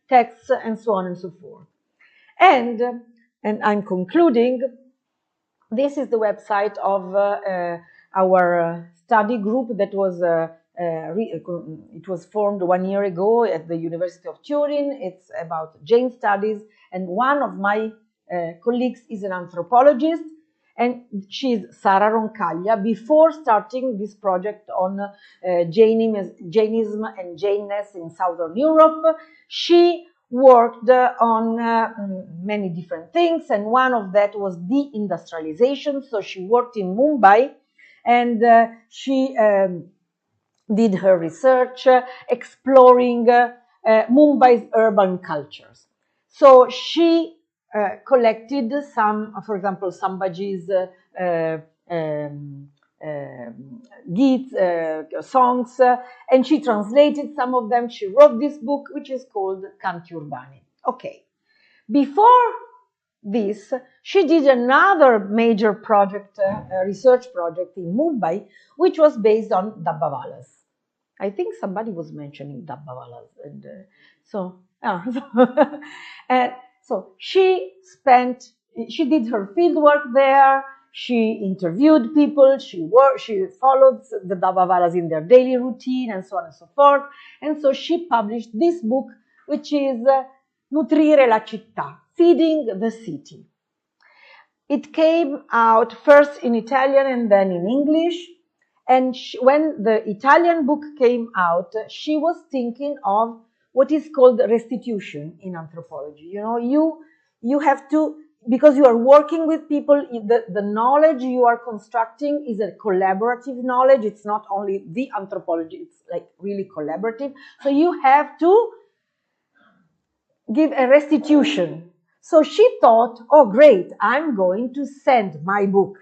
texts and so on and so forth. And I'm concluding. This is the website of our study group that was it was formed 1 year ago at the University of Turin. It's about Jain studies, and one of my colleagues is an anthropologist, and she's Sara Roncaglia. Before starting this project on Jainism and Jainness in Southern Europe, she worked on many different things, and one of that was deindustrialization. So she worked in Mumbai, and she did her research exploring Mumbai's urban cultures. So she collected some, for example, Sambhaji's songs, and she translated some of them. She wrote this book, which is called Canti Urbani. Okay. Before this, she did another major project, research project in Mumbai, which was based on Dabbavalas. I think somebody was mentioning Dabbavalas, and so she did her field work there. She interviewed people. She followed the Dabbavalas in their daily routine, and so on and so forth. And so she published this book, which is Nutrire la città, Feeding the City. It came out first in Italian and then in English. And when the Italian book came out, she was thinking of what is called restitution in anthropology. You know, you have to, because you are working with people, the knowledge you are constructing is a collaborative knowledge. It's not only the anthropology, it's like really collaborative. So you have to give a restitution. So she thought, oh great, I'm going to send my book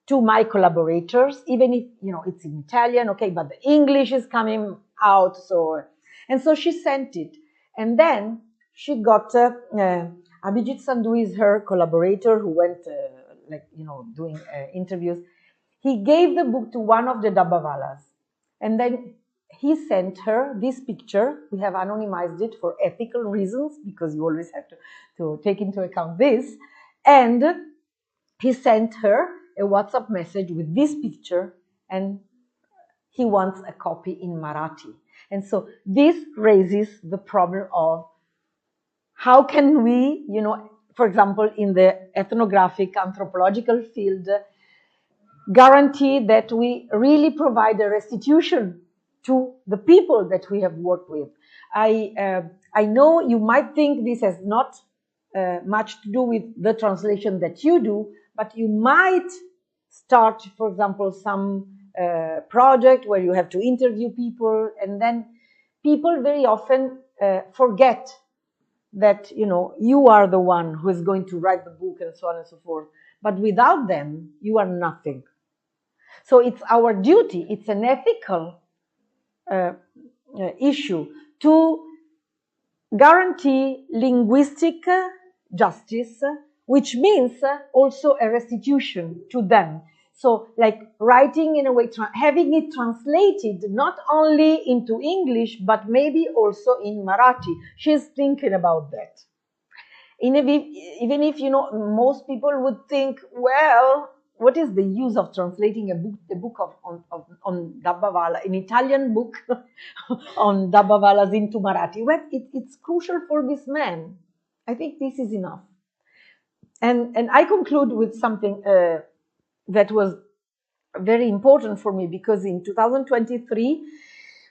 to my collaborators, even if, you know, it's in Italian, okay, but the English is coming out, so, and so she sent it. And then she got, Abhijit Sandhu is her collaborator who went, doing interviews. He gave the book to one of the Dabbavalas, and then he sent her this picture. We have anonymized it for ethical reasons, because you always have to take into account this. And he sent her a WhatsApp message with this picture, and he wants a copy in Marathi. And so this raises the problem of how can we, you know, for example, in the ethnographic anthropological field, guarantee that we really provide a restitution to the people that we have worked with. I know you might think this has not much to do with the translation that you do, but you might start, for example, some project where you have to interview people, and then people very often forget that, you know, you are the one who is going to write the book and so on and so forth. But without them, you are nothing. So it's our duty, it's an ethical issue to guarantee linguistic justice, which means also a restitution to them. So like writing in a way, having it translated not only into English, but maybe also in Marathi. She's thinking about that. Even if, you know, most people would think, well, what is the use of translating a book on Dabbavala, an Italian book on Dabbavalas into Marathi? Well, it's crucial for this man. I think this is enough. And I conclude with something that was very important for me, because in 2023,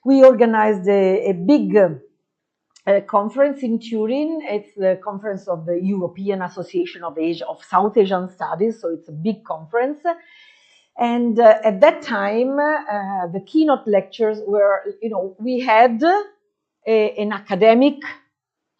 we organized a big conference in Turin. It's the conference of the European Association of South Asian Studies, so it's a big conference. And at that time, the keynote lectures were, you know, we had an academic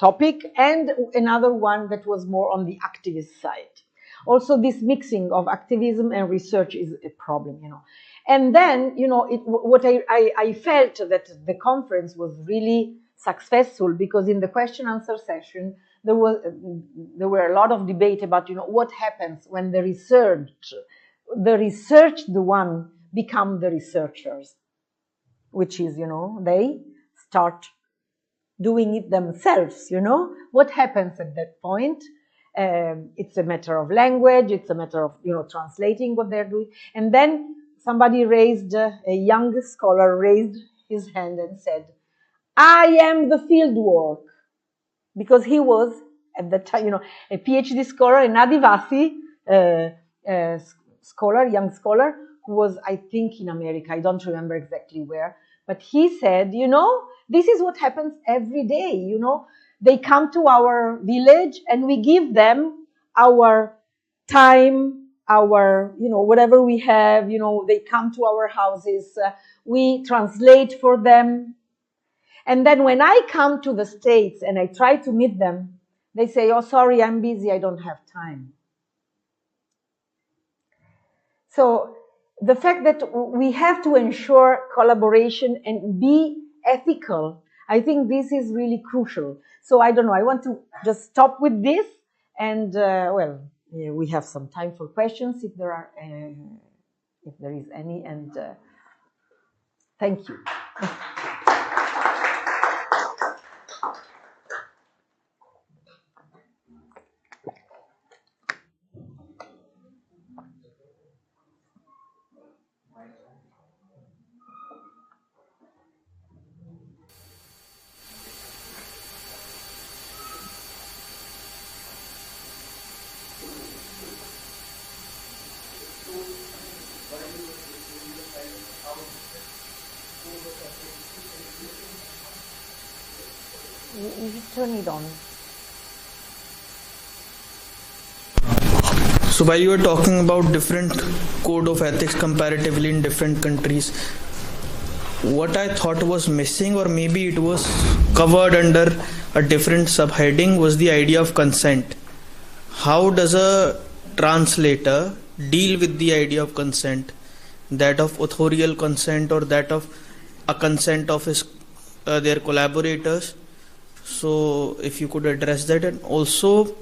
topic and another one that was more on the activist side. Also, this mixing of activism and research is a problem, you know. And then, you know, what I felt that the conference was really successful, because in the question-answer session, there were a lot of debate about, you know, what happens when the researched one become the researchers, which is, you know, they start doing it themselves, you know. What happens at that point? It's a matter of language, it's a matter of, you know, translating what they're doing. And then somebody a young scholar raised his hand and said, I am the field work. Because he was, at that time, you know, a PhD scholar, an Adivasi scholar, young scholar, who was, I think, in America. I don't remember exactly where. But he said, you know, this is what happens every day, you know. They come to our village and we give them our time, our, you know, whatever we have, you know, they come to our houses, we translate for them. And then when I come to the States and I try to meet them, they say, oh, sorry, I'm busy, I don't have time. So the fact that we have to ensure collaboration and be ethical, I think this is really crucial. So I don't know, I want to just stop with this And well, yeah, we have some time for questions if there are, if there is any. And thank you. You turn it on. So while you were talking about different code of ethics comparatively in different countries, what I thought was missing, or maybe it was covered under a different subheading, was the idea of consent. How does a translator deal with the idea of consent, that of authorial consent or that of a consent of his their collaborators? So if you could address that. And also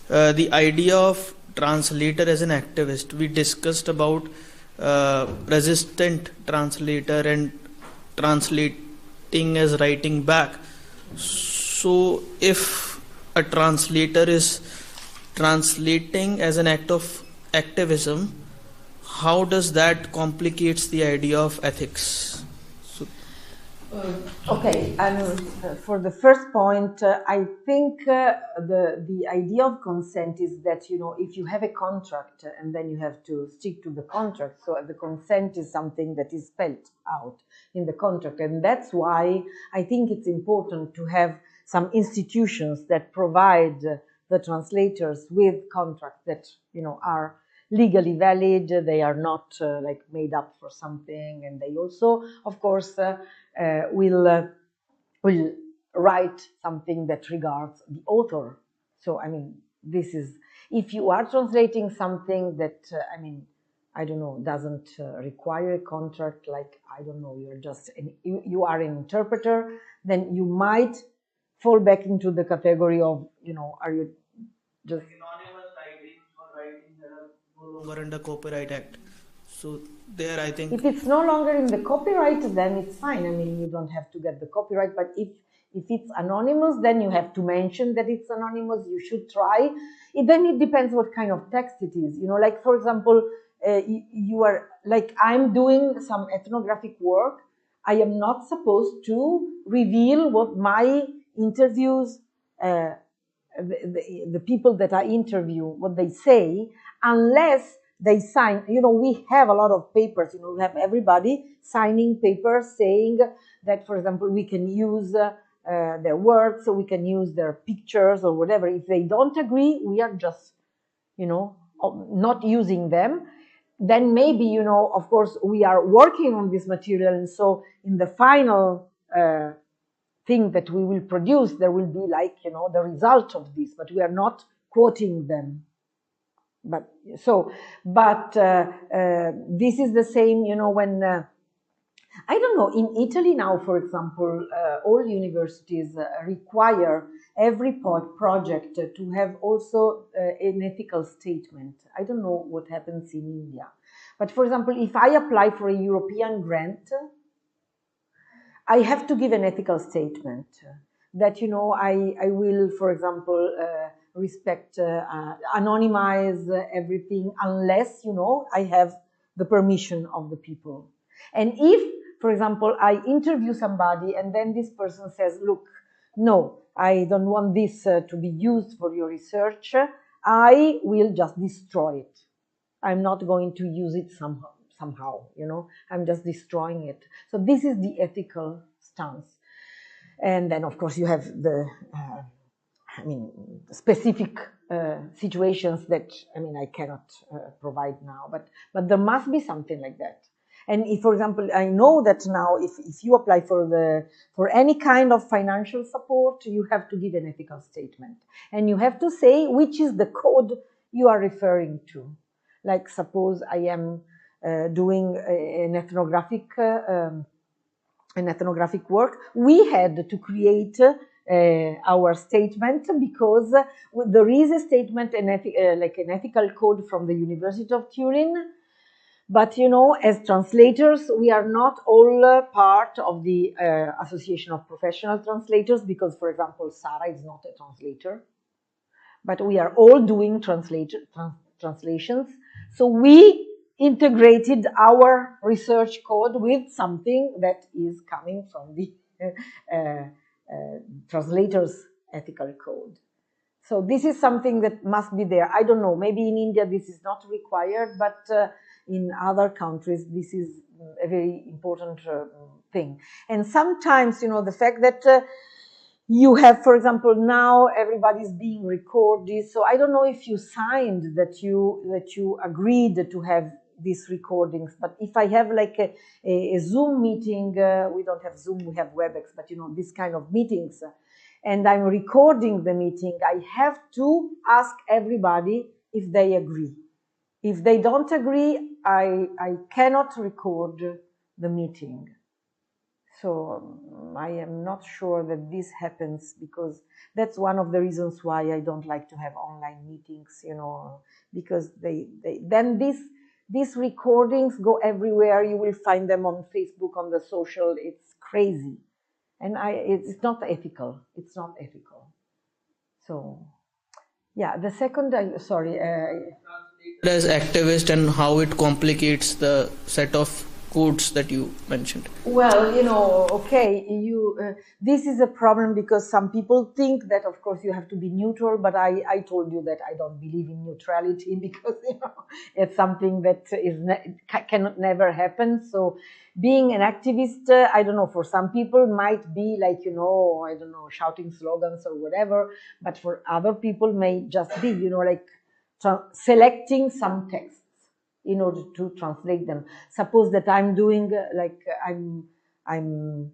the idea of translator as an activist. We discussed about resistant translator and translating as writing back. So if a translator is translating as an act of activism, how does that complicates the idea of ethics? Okay, and for the first point, I think the idea of consent is that, you know, if you have a contract and then you have to stick to the contract, so the consent is something that is spelled out in the contract, and that's why I think it's important to have some institutions that provide the translators with contracts that, you know, are legally valid, they are not like made up for something, and they also, of course, will write something that regards the author. So, I mean, this is, if you are translating something that, I mean, I don't know, doesn't require a contract, like, I don't know, you're just, you are an interpreter, then you might fall back into the category of, you know, are you just... Anonymous writings or writings that are no longer under Copyright Act. So there, I think, if it's no longer in the copyright, then it's fine. I mean, you don't have to get the copyright. But if it's anonymous, then you have to mention that it's anonymous. You should try. Then it depends what kind of text it is. You know, like, for example, you are, like, I'm doing some ethnographic work. I am not supposed to reveal what my interviews, the people that I interview, what they say, unless they sign. You know, we have a lot of papers, you know, we have everybody signing papers saying that, for example, we can use their words, so we can use their pictures or whatever. If they don't agree, we are just, you know, not using them. Then maybe, you know, of course, we are working on this material, and so in the final thing that we will produce, there will be, like, you know, the result of this, but we are not quoting them. But so, but this is the same, you know, when I don't know, in Italy now, for example, all universities require every project to have also an ethical statement. I don't know what happens in India, but for example, if I apply for a European grant, I have to give an ethical statement that, you know, I will, for example, respect, anonymize everything unless, you know, I have the permission of the people. And if, for example, I interview somebody and then this person says, look, no, I don't want this to be used for your research, I will just destroy it. I'm not going to use it somehow, you know, I'm just destroying it. So this is the ethical stance. And then, of course, you have the I mean, specific situations that, I mean, I cannot provide now, but there must be something like that. And if, for example, I know that now if you apply for any kind of financial support, you have to give an ethical statement. And you have to say which is the code you are referring to. Like, suppose I am doing an ethnographic work, we had to create our statement, because there is a statement, like an ethical code from the University of Turin. But, you know, as translators, we are not all part of the Association of Professional Translators, because, for example, Sarah is not a translator. But we are all doing translations. So we integrated our research code with something that is coming from the translators' ethical code. So this is something that must be there. I don't know, maybe in India this is not required, but in other countries this is a very important thing. And sometimes, you know, the fact that you have, for example, now everybody's being recorded. So I don't know if you signed that you agreed to have these recordings. But if I have like a Zoom meeting, we don't have Zoom, we have WebEx, but you know, this kind of meetings, and I'm recording the meeting, I have to ask everybody if they agree. If they don't agree, I cannot record the meeting. So I am not sure that this happens, because that's one of the reasons why I don't like to have online meetings, you know, because then these recordings go everywhere. You will find them on Facebook, on the social. It's crazy, and it's not ethical. It's not ethical. So yeah, the second, sorry. As activist and how it complicates the set of codes that you mentioned. Well, you know, okay, this is a problem, because some people think that, of course, you have to be neutral, but I told you that I don't believe in neutrality, because, you know, it's something that cannot never happen. So being an activist, I don't know, for some people might be like, you know, I don't know, shouting slogans or whatever, but for other people may just be, you know, like selecting some texts in order to translate them. Suppose that I'm doing I'm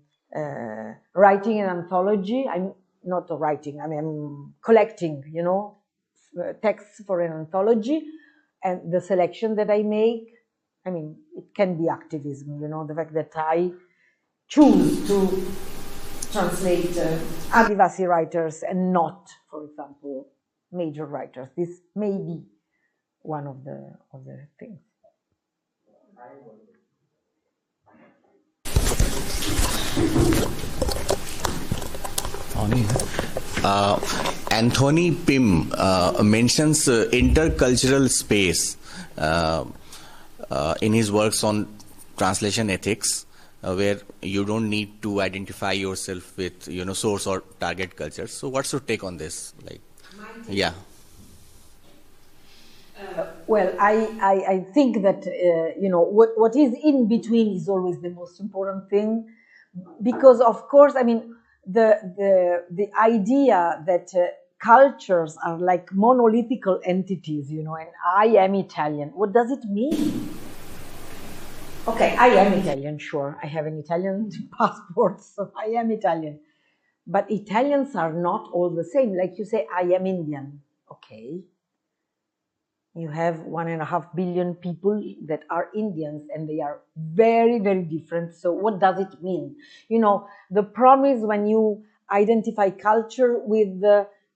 writing an anthology. I'm not writing. I mean, I'm collecting, you know, texts for an anthology, and the selection that I make, I mean, it can be activism. You know, the fact that I choose to translate Adivasi writers and not, for example, major writers. This may be one of the things. Anthony Pym mentions intercultural space in his works on translation ethics, where you don't need to identify yourself with, you know, source or target culture. So what's your take on this? Like, yeah. Well, I think that, you know, what is in between is always the most important thing, because, of course, I mean, the idea that cultures are like monolithical entities, you know, and I am Italian. What does it mean? Okay, I am Italian, sure. I have an Italian passport, so I am Italian. But Italians are not all the same. Like you say, I am Indian. Okay. You have 1.5 billion people that are Indians, and they are very, very different. So what does it mean? You know, the problem is when you identify culture with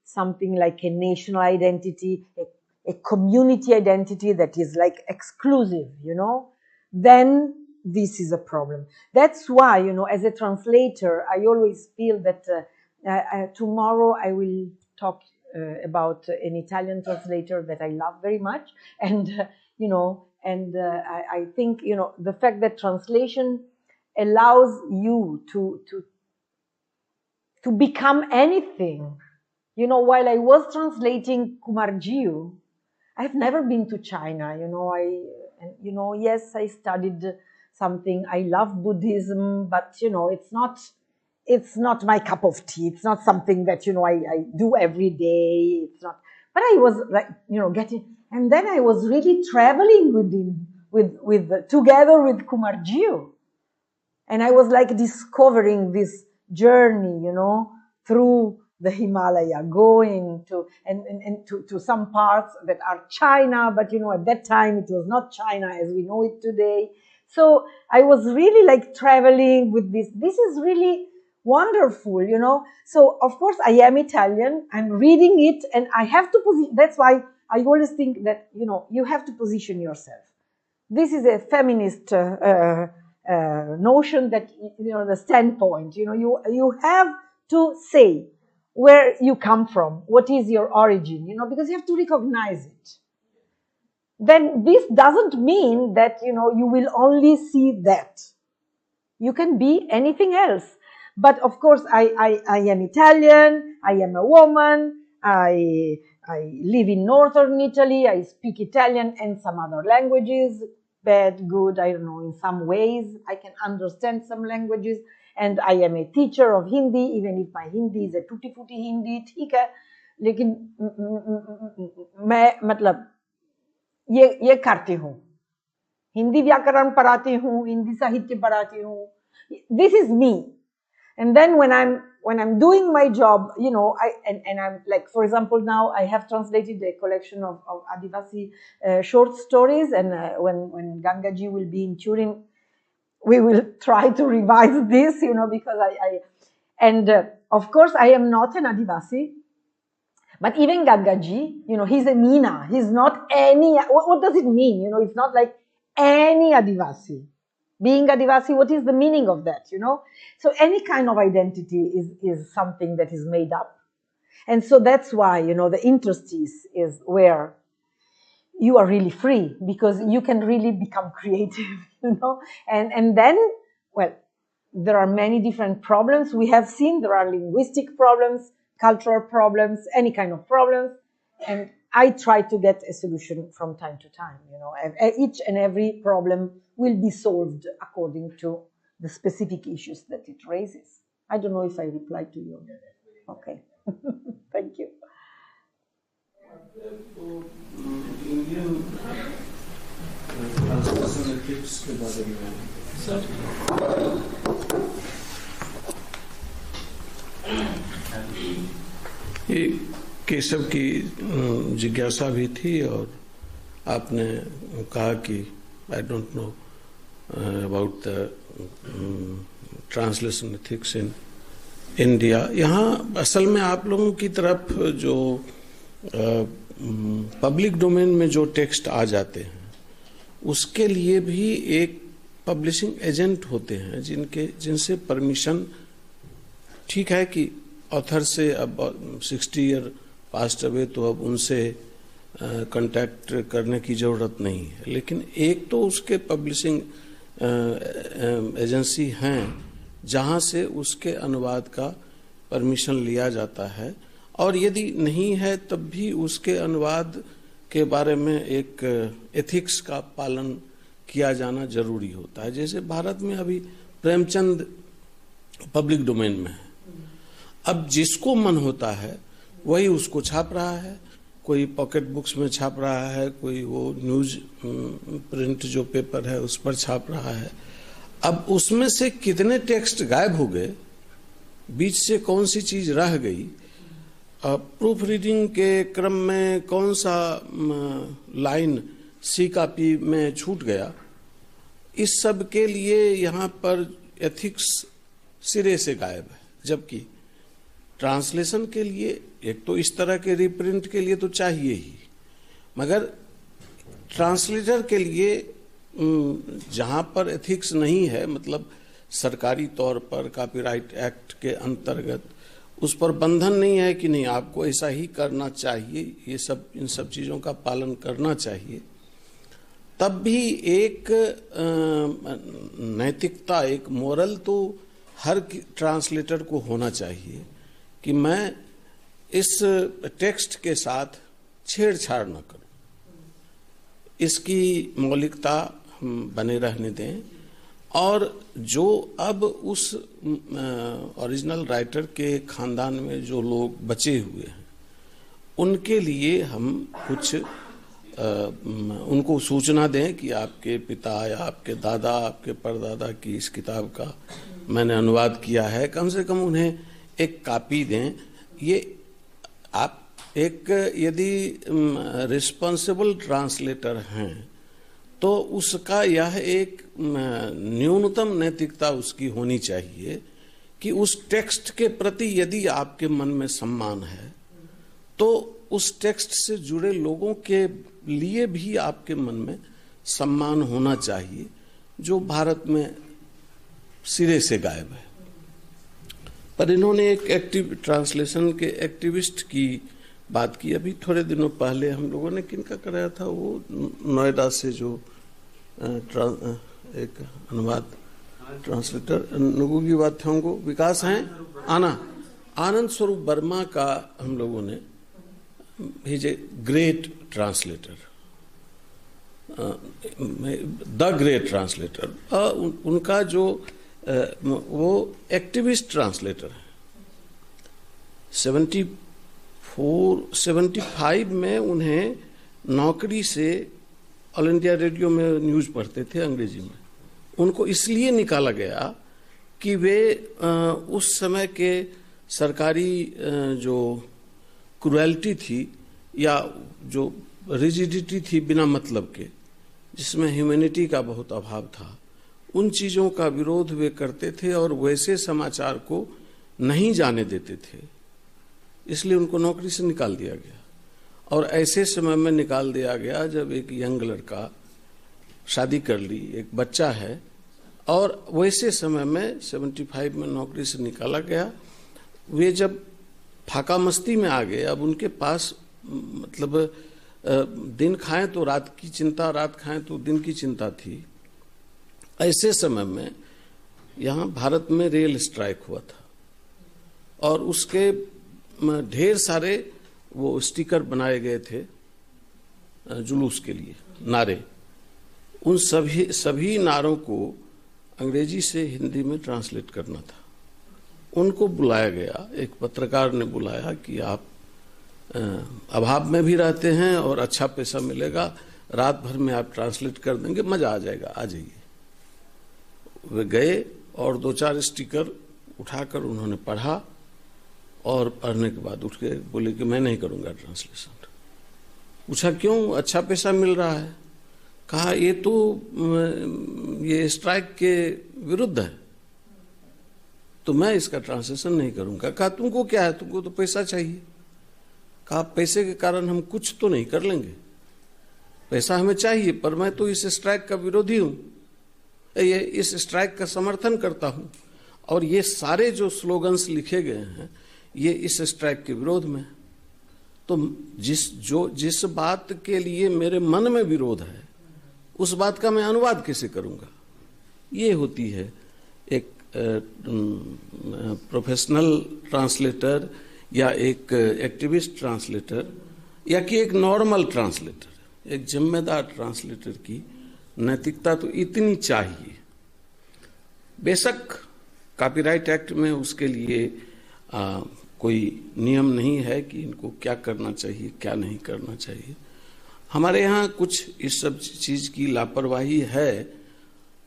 something like a national identity, a community identity that is like exclusive, you know, then this is a problem. That's why, you know, as a translator, I always feel that tomorrow I will talk about an Italian translator that I love very much, and you know, and I think, you know, the fact that translation allows you to become anything. You know, while I was translating Kumarjiu, I've never been to China. You know, yes, I studied something. I love Buddhism, but you know, it's not my cup of tea. It's not something that, you know, I do every day. It's not. But I was like, you know, and then I was really traveling together with Kumarjiu, and I was like discovering this journey, you know, through the Himalaya, going to some parts that are China, but you know, at that time it was not China as we know it today. So I was really like traveling with this. This is really wonderful, you know. So of course I am Italian, I'm reading it, and I have to that's why I always think that, you know, you have to position yourself. This is a feminist notion that, you know, the standpoint, you know, you have to say where you come from, what is your origin, you know, because you have to recognize it. Then this doesn't mean that, you know, you will only see that. You can be anything else. But of course, I am Italian, I am a woman, I live in northern Italy, I speak Italian and some other languages, bad, good, I don't know, in some ways. I can understand some languages, and I am a teacher of Hindi, even if my Hindi is a tutti-futti Hindi, ठीक है, लेकिन मैं मतलब ये करती हूँ, हिंदी व्याकरण पढ़ाती हूँ, हिंदी साहित्य पढ़ाती हूँ. This is me. And then when I'm doing my job, you know, and I'm like, for example, now I have translated a collection of Adivasi short stories, and when Ganga ji will be in Turin, we will try to revise this, you know, because of course I am not an Adivasi, but even Ganga ji, you know, he's a Meena, he's not any, what does it mean? You know, it's not like any Adivasi. Being Adivasi, what is the meaning of that, you know? So any kind of identity is something that is made up. And so that's why, you know, the interstice is where you are really free, because you can really become creative, you know? And then, well, there are many different problems. We have seen there are linguistic problems, cultural problems, any kind of problems. And I try to get a solution from time to time, you know. Each and every problem will be solved according to the specific issues that it raises. I don't know if I replied to you. Okay. Thank you. Indian translation ethics के बारे में sir ये केशव की जिज्ञासा भी थी, और आपने कहा कि I don't know about the translation ethics in India. यहाँ असल में आप लोगों की तरफ जो पब्लिक डोमेन में जो टेक्स्ट आ जाते हैं, उसके लिए भी एक पब्लिशिंग एजेंट होते हैं जिनसे परमिशन, ठीक है कि ऑथर से अब 60 ईयर पास्ट अवे, तो अब उनसे कांटेक्ट करने की जरूरत नहीं है. लेकिन एक तो उसके पब्लिशिंग एजेंसी हैं जहां से उसके अनुवाद का परमिशन लिया जाता है, और यदि नहीं है तब भी उसके अनुवाद के बारे में एक एथिक्स का पालन किया जाना जरूरी होता है. जैसे भारत में अभी प्रेमचंद पब्लिक डोमेन में है. अब जिसको मन होता है वही उसको छाप रहा है, कोई पॉकेट बुक्स में छाप रहा है, कोई वो न्यूज प्रिंट जो पेपर है उस पर छाप रहा है. अब उसमें से कितने टेक्स्ट गायब हो गए, बीच से कौन सी चीज रह गई, प्रूफ रीडिंग के क्रम में कौन सा लाइन सी कॉपी में छूट गया, इस सब के लिए यहाँ पर एथिक्स सिरे से गायब है. जबकि ट्रांसलेशन के लिए एक तो इस तरह के रिप्रिंट के लिए तो चाहिए ही, मगर ट्रांसलेटर के लिए जहां पर एथिक्स नहीं है, मतलब सरकारी तौर पर कॉपीराइट एक्ट के अंतर्गत उस पर बंधन नहीं है कि नहीं आपको ऐसा ही करना चाहिए, ये सब इन सब चीजों का पालन करना चाहिए, तब भी एक नैतिकता, एक मोरल तो हर ट्रांसलेटर को होना चाहिए कि मैं इस टेक्स्ट के साथ छेड़छाड़ न करूं, इसकी मौलिकता हम बने रहने दें, और जो अब उस ओरिजिनल राइटर के खानदान में जो लोग बचे हुए हैं उनके लिए हम कुछ उनको सूचना दें कि आपके पिता या आपके दादा, आपके परदादा की इस किताब का मैंने अनुवाद किया है, कम से कम उन्हें एक कॉपी दें. ये आप एक यदि रिस्पॉन्सिबल ट्रांसलेटर हैं तो उसका यह एक न्यूनतम नैतिकता उसकी होनी चाहिए कि उस टेक्स्ट के प्रति यदि आपके मन में सम्मान है तो उस टेक्स्ट से जुड़े लोगों के लिए भी आपके मन में सम्मान होना चाहिए, जो भारत में सिरे से गायब है। पर इन्होंने एक एक्टिव ट्रांसलेशन के एक्टिविस्ट की बात की। अभी थोड़े दिनों पहले हम लोगों ने किनका कराया था, वो नोएडा से जो एक अनुवाद ट्रांसलेटर नुगु की बात थे, उनको विकास हैं आनंद स्वरूप वर्मा का हम लोगों ने, he is a great translator, the great translator. उनका जो वो एक्टिविस्ट ट्रांसलेटर है। 75 में उन्हें नौकरी से, ऑल इंडिया रेडियो में न्यूज पढ़ते थे अंग्रेजी में, उनको इसलिए निकाला गया कि वे उस समय के सरकारी जो क्रुएल्टी थी या जो रिजिडिटी थी बिना मतलब के, जिसमें ह्यूमैनिटी का बहुत अभाव था, उन चीज़ों का विरोध वे करते थे और वैसे समाचार को नहीं जाने देते थे। इसलिए उनको नौकरी से निकाल दिया गया। और ऐसे समय में निकाल दिया गया जब एक यंग लड़का शादी कर ली, एक बच्चा है, और वैसे समय में 75 में नौकरी से निकाला गया। वे जब फाका मस्ती में आ गए, अब उनके पास मतलब दिन खाएं तो रात की चिंता, रात खाएं तो दिन की चिंता थी। ऐसे समय में यहाँ भारत में रेल स्ट्राइक हुआ था और उसके ढेर सारे वो स्टिकर बनाए गए थे जुलूस के लिए, नारे। उन सभी नारों को अंग्रेजी से हिंदी में ट्रांसलेट करना था। उनको बुलाया गया, एक पत्रकार ने बुलाया कि आप अभाव में भी रहते हैं और अच्छा पैसा मिलेगा, रात भर में आप ट्रांसलेट कर देंगे, मजा आ जाएगा, आ जाइए। वे गए और 2-4 स्टिकर उठाकर उन्होंने पढ़ा और पढ़ने के बाद उठ के बोले कि मैं नहीं करूंगा ट्रांसलेशन। पूछा क्यों? अच्छा पैसा मिल रहा है। कहा ये तो ये स्ट्राइक के विरुद्ध है, तो मैं इसका ट्रांसलेशन नहीं करूंगा। कहा तुमको क्या है, तुमको तो पैसा चाहिए। कहा पैसे के कारण हम कुछ तो नहीं कर लेंगे, पैसा हमें चाहिए, पर मैं तो इस स्ट्राइक का विरोधी हूं, ये इस स्ट्राइक का समर्थन करता हूं, और ये सारे जो स्लोगन्स लिखे गए हैं ये इस स्ट्राइक के विरोध में। तो जिस बात के लिए मेरे मन में विरोध है उस बात का मैं अनुवाद कैसे करूंगा? ये होती है एक प्रोफेशनल ट्रांसलेटर या एक एक्टिविस्ट ट्रांसलेटर या कि एक नॉर्मल ट्रांसलेटर, एक जिम्मेदार ट्रांसलेटर की नैतिकता तो इतनी चाहिए। बेशक कॉपीराइट एक्ट में उसके लिए कोई नियम नहीं है कि इनको क्या करना चाहिए, क्या नहीं करना चाहिए। हमारे यहाँ कुछ इस सब चीज़ की लापरवाही है।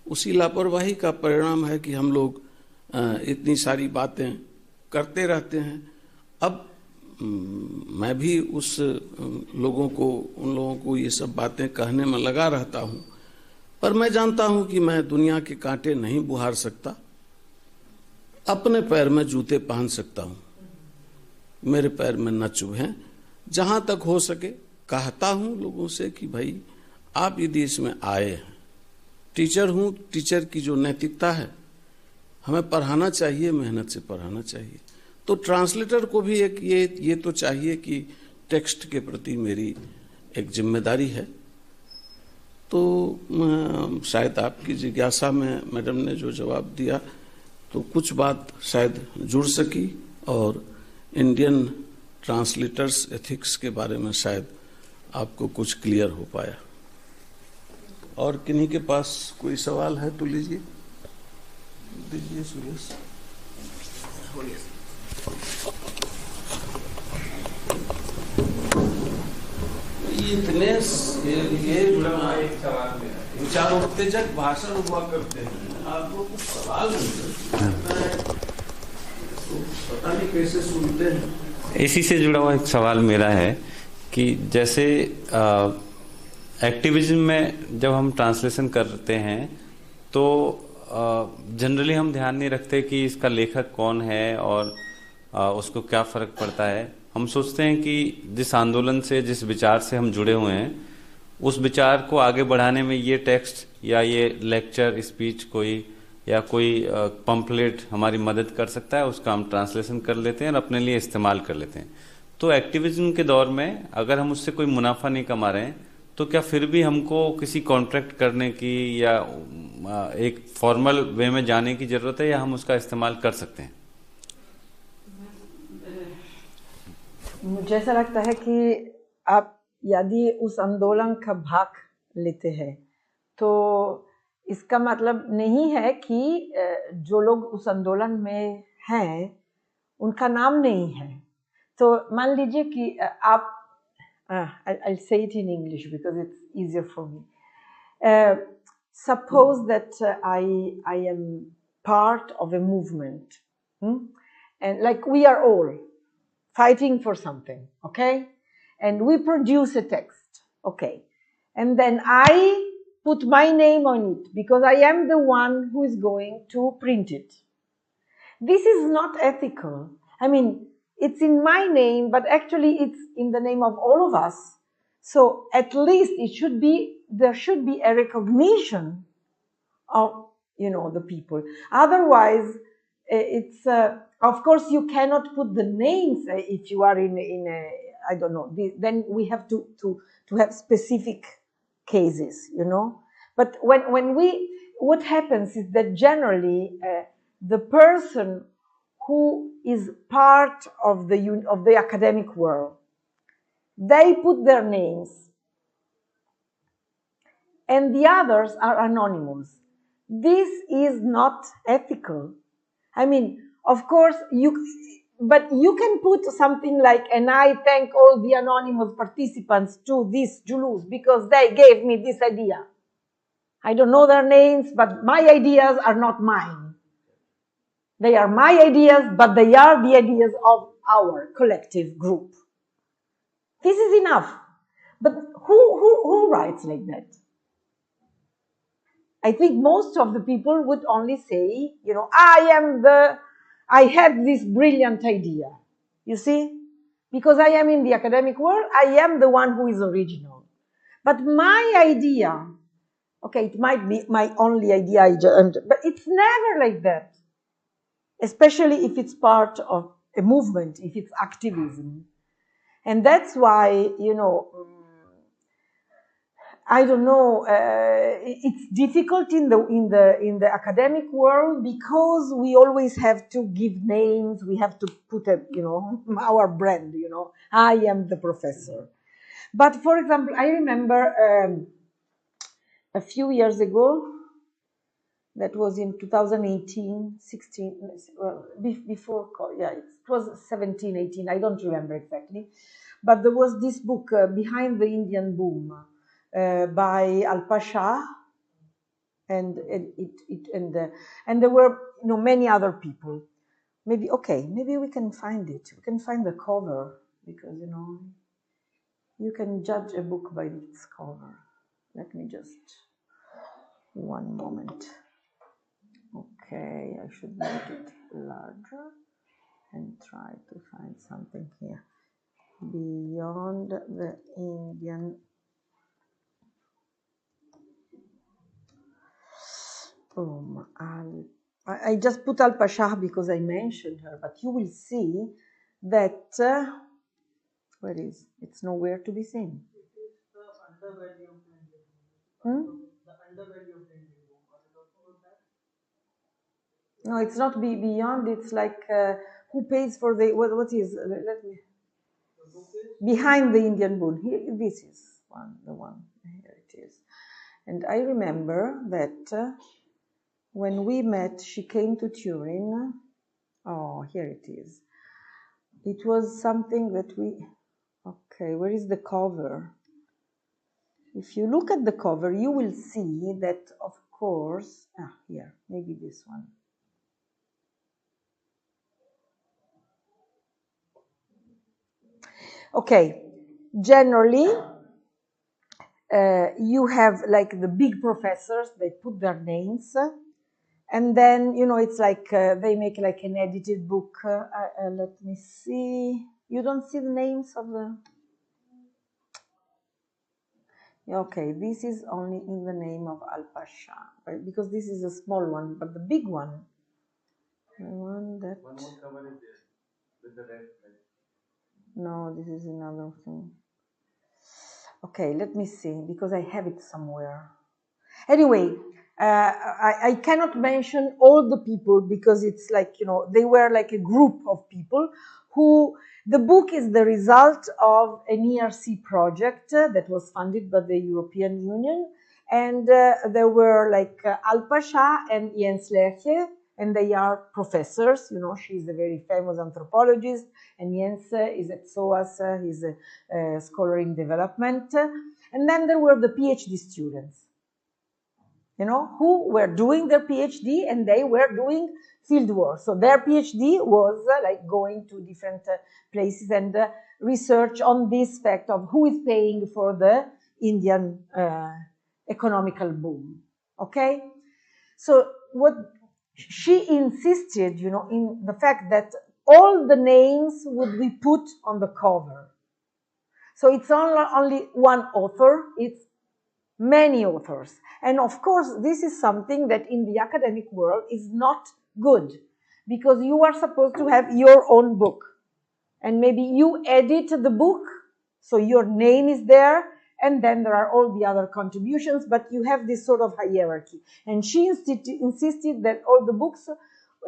उसी लापरवाही का परिणाम है कि हम लोग इतनी सारी बातें करते रहते हैं। अब मैं भी उन लोगों को ये सब बातें कहने में लगा रहता हूँ, पर मैं जानता हूँ कि मैं दुनिया के कांटे नहीं बुहार सकता, अपने पैर में जूते पहन सकता हूँ, मेरे पैर में न चुभें। जहां तक हो सके कहता हूं लोगों से कि भाई आप यदि इसमें आए हैं, टीचर हूं, टीचर की जो नैतिकता है, हमें पढ़ाना चाहिए, मेहनत से पढ़ाना चाहिए। तो ट्रांसलेटर को भी एक ये तो चाहिए कि टेक्स्ट के प्रति मेरी एक जिम्मेदारी है। तो शायद आपकी जिज्ञासा में मैडम ने जो जवाब दिया तो कुछ बात शायद जुड़ सकी, और इंडियन ट्रांसलेटर्स एथिक्स के बारे में शायद आपको कुछ क्लियर हो पाया। और किन्हीं के पास कोई सवाल है तो लीजिए, दीजिए सुरेश। इतने ये विचार उत्तेजक भाषण हुआ करते हैं, आपको कुछ सवाल पता नहीं कैसे सुनते हैं। इसी से जुड़ा हुआ एक सवाल मेरा है कि जैसे एक्टिविज्म में जब हम ट्रांसलेशन करते हैं तो जनरली हम ध्यान नहीं रखते कि इसका लेखक कौन है और उसको क्या फर्क पड़ता है। हम सोचते हैं कि जिस आंदोलन से, जिस विचार से हम जुड़े हुए हैं, उस विचार को आगे बढ़ाने में ये टेक्स्ट या ये लेक्चर, स्पीच कोई या कोई पंपलेट हमारी मदद कर सकता है। उसका हम ट्रांसलेशन कर लेते हैं और अपने लिए इस्तेमाल कर लेते हैं। तो एक्टिविज्म के दौर में अगर हम उससे कोई मुनाफा नहीं कमा रहे हैं, तो क्या फिर भी हमको किसी कॉन्ट्रैक्ट करने की या एक फॉर्मल वे में जाने की जरूरत है, या हम उसका इस्तेमाल कर सकते हैं? मुझे ऐसा लगता है कि आप यदि उस आंदोलन का भाग लेते हैं तो इसका मतलब नहीं है कि जो लोग उस आंदोलन में हैं उनका नाम नहीं है। तो मान लीजिए कि आप I'll say it in English because it's easier for me. Suppose that I am part of a movement, and like we are all fighting for something, okay? And we produce a text, okay? And then I put my name on it because I am the one who is going to print it. This is not ethical. I mean, it's in my name, but actually it's in the name of all of us. So at least there should be a recognition of, the people. Otherwise, it's, of course, you cannot put the names if you are in a, I don't know, then we have to have specific cases, But what happens is that generally the person who is part of the academic world, they put their names, and the others are anonymous. This is not ethical. I mean, of course, but you can put something like, and I thank all the anonymous participants to this Julus because they gave me this idea. I don't know their names, but my ideas are not mine. They are my ideas, but they are the ideas of our collective group. This is enough. But who writes like that? I think most of the people would only say, I had this brilliant idea. You see? Because I am in the academic world, I am the one who is original. But my idea, okay, it might be my only idea, but it's never like that. Especially if it's part of a movement, if it's activism. And that's why, I don't know, it's difficult in the academic world because we always have to give names, we have to put our brand, I am the professor. But for example, I remember a few years ago, that was in 2018, 16, well, before, it was 17, 18, I don't remember exactly. But there was this book, Behind the Indian Boom, by Al-Pasha, and there were many other people. Maybe we can find it. We can find the cover because you can judge a book by its cover. Let me just one moment. Okay, I should make it larger and try to find something here. Beyond the Indian. I just put Al-Pasha because I mentioned her, but you will see that, where is, it's nowhere to be seen. It is the undervalue of Indian. The undervalue of Indian. No, it's not beyond, it's like, who pays for the, what is, let me, Behind the Indian Boom. Here, this is the one, here it is. And I remember that when we met, she came to Turin. Oh, here it is. It was something that okay, where is the cover? If you look at the cover, you will see that, of course, here, maybe this one. Okay, generally, you have like the big professors, they put their names, And then, you know, it's like they make like an edited book. Let me see. You don't see the names of the... Okay, this is only in the name of Al-Pasha, right? Because this is a small one, but the big one, the one that... One more cover is there with the red. No, this is another thing. Okay, let me see, because I have it somewhere. Anyway, I cannot mention all the people because it's like, you know, they were like a group of people who... The book is the result of an ERC project that was funded by the European Union. And there were like Al-Pasha and Jens Lerche, and they are professors. You know, she's a very famous anthropologist, and Jens is at SOAS, he's a scholar in development. And then there were the PhD students, you know, who were doing their PhD and they were doing field work. So their PhD was like going to different places and research on this fact of who is paying for the Indian economical boom. Okay? So what she insisted, you know, in the fact that all the names would be put on the cover. So it's only one author, it's many authors. And of course, this is something that in the academic world is not good, because you are supposed to have your own book. And maybe you edit the book, so your name is there, and then there are all the other contributions, but you have this sort of hierarchy. And she insisted that all the books,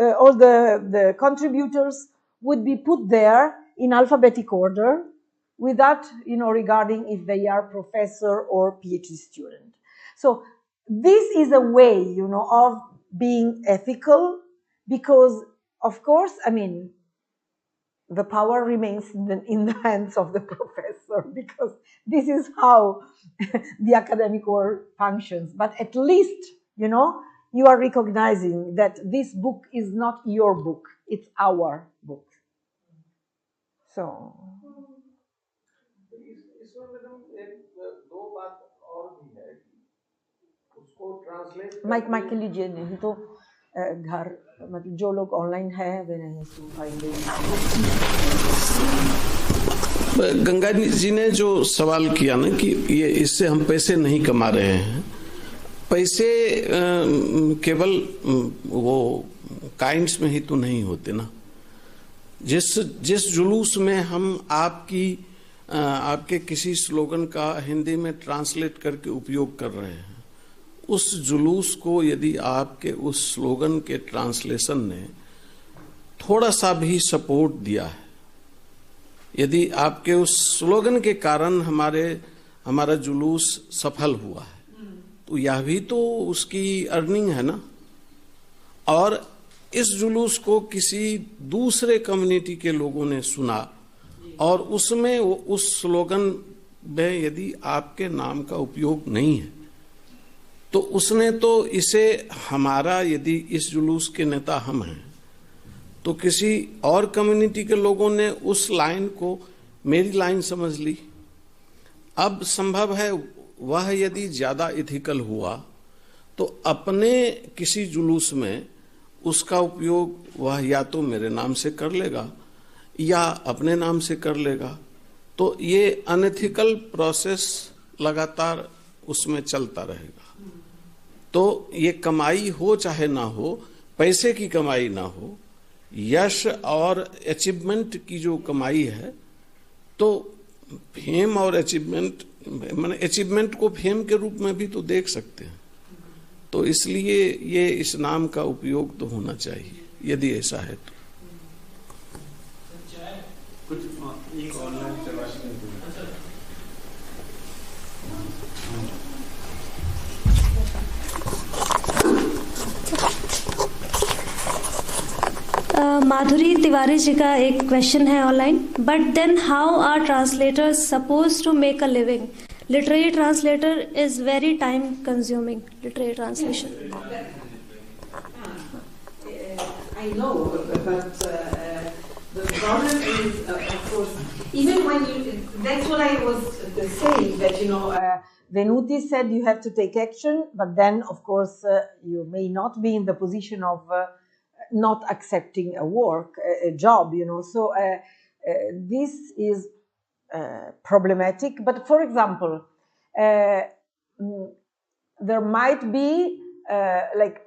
all the contributors would be put there in alphabetic order, without, you know, regarding if they are professor or PhD student. So this is a way, you know, of being ethical, because, of course, I mean, the power remains in the hands of the professor, because this is how the academic world functions. But at least, you know, you are recognizing that this book is not your book, it's our book. So... mike के लीजिए, नहीं तो घर मतलब जो लोग online है वे नहीं सुन पाएंगे। गंगा जी ने जो सवाल किया ना कि ये इससे हम पैसे नहीं कमा रहे हैं, पैसे केवल वो काइंड्स में ही तो नहीं होते ना। जिस जुलूस में हम आपके किसी स्लोगन का हिंदी में ट्रांसलेट करके उपयोग कर रहे हैं, उस जुलूस को यदि आपके उस स्लोगन के ट्रांसलेशन ने थोड़ा सा भी सपोर्ट दिया है, यदि आपके उस स्लोगन के कारण हमारा जुलूस सफल हुआ है, तो यह भी तो उसकी अर्निंग है ना। और इस जुलूस को किसी दूसरे कम्युनिटी के लोगों ने सुना और उसमें उस स्लोगन में यदि आपके नाम का उपयोग नहीं है, तो उसने तो इसे हमारा, यदि इस जुलूस के नेता हम हैं, तो किसी और कम्युनिटी के लोगों ने उस लाइन को मेरी लाइन समझ ली। अब संभव है वह यदि ज्यादा इथिकल हुआ तो अपने किसी जुलूस में उसका उपयोग वह या तो मेरे नाम से कर लेगा या अपने नाम से कर लेगा। तो ये अनएथिकल प्रोसेस लगातार उसमें चलता रहेगा। तो ये कमाई हो चाहे ना हो, पैसे की कमाई ना हो, यश और अचीवमेंट की जो कमाई है, तो फेम और अचीवमेंट, माने अचीवमेंट को फेम के रूप में भी तो देख सकते हैं। तो इसलिए ये इस नाम का उपयोग तो होना चाहिए, यदि ऐसा है तो। कुछ एक ऑनलाइन माधुरी तिवारी जी का एक क्वेश्चन है online. But then how are translators suppose to make a living? Literary translator is very time consuming, literary translation. I know, but the problem is, of course, even when you, that's what I was saying, that, you know, Venuti said you have to take action, but then, of course, you may not be in the position of not accepting a work, a job, you know. So this is problematic. But for example, there might be like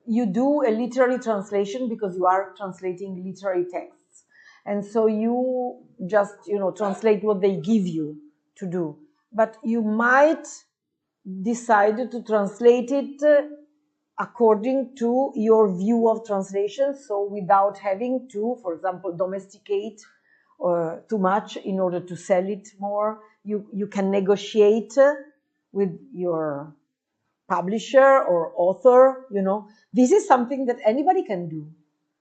you do a literary translation because you are translating literary texts, and so you just, you know, translate what they give you to do. But you might decide to translate it according to your view of translation, so without having to, for example, domesticate too much in order to sell it more. You can negotiate with your publisher or author, you know. This is something that anybody can do.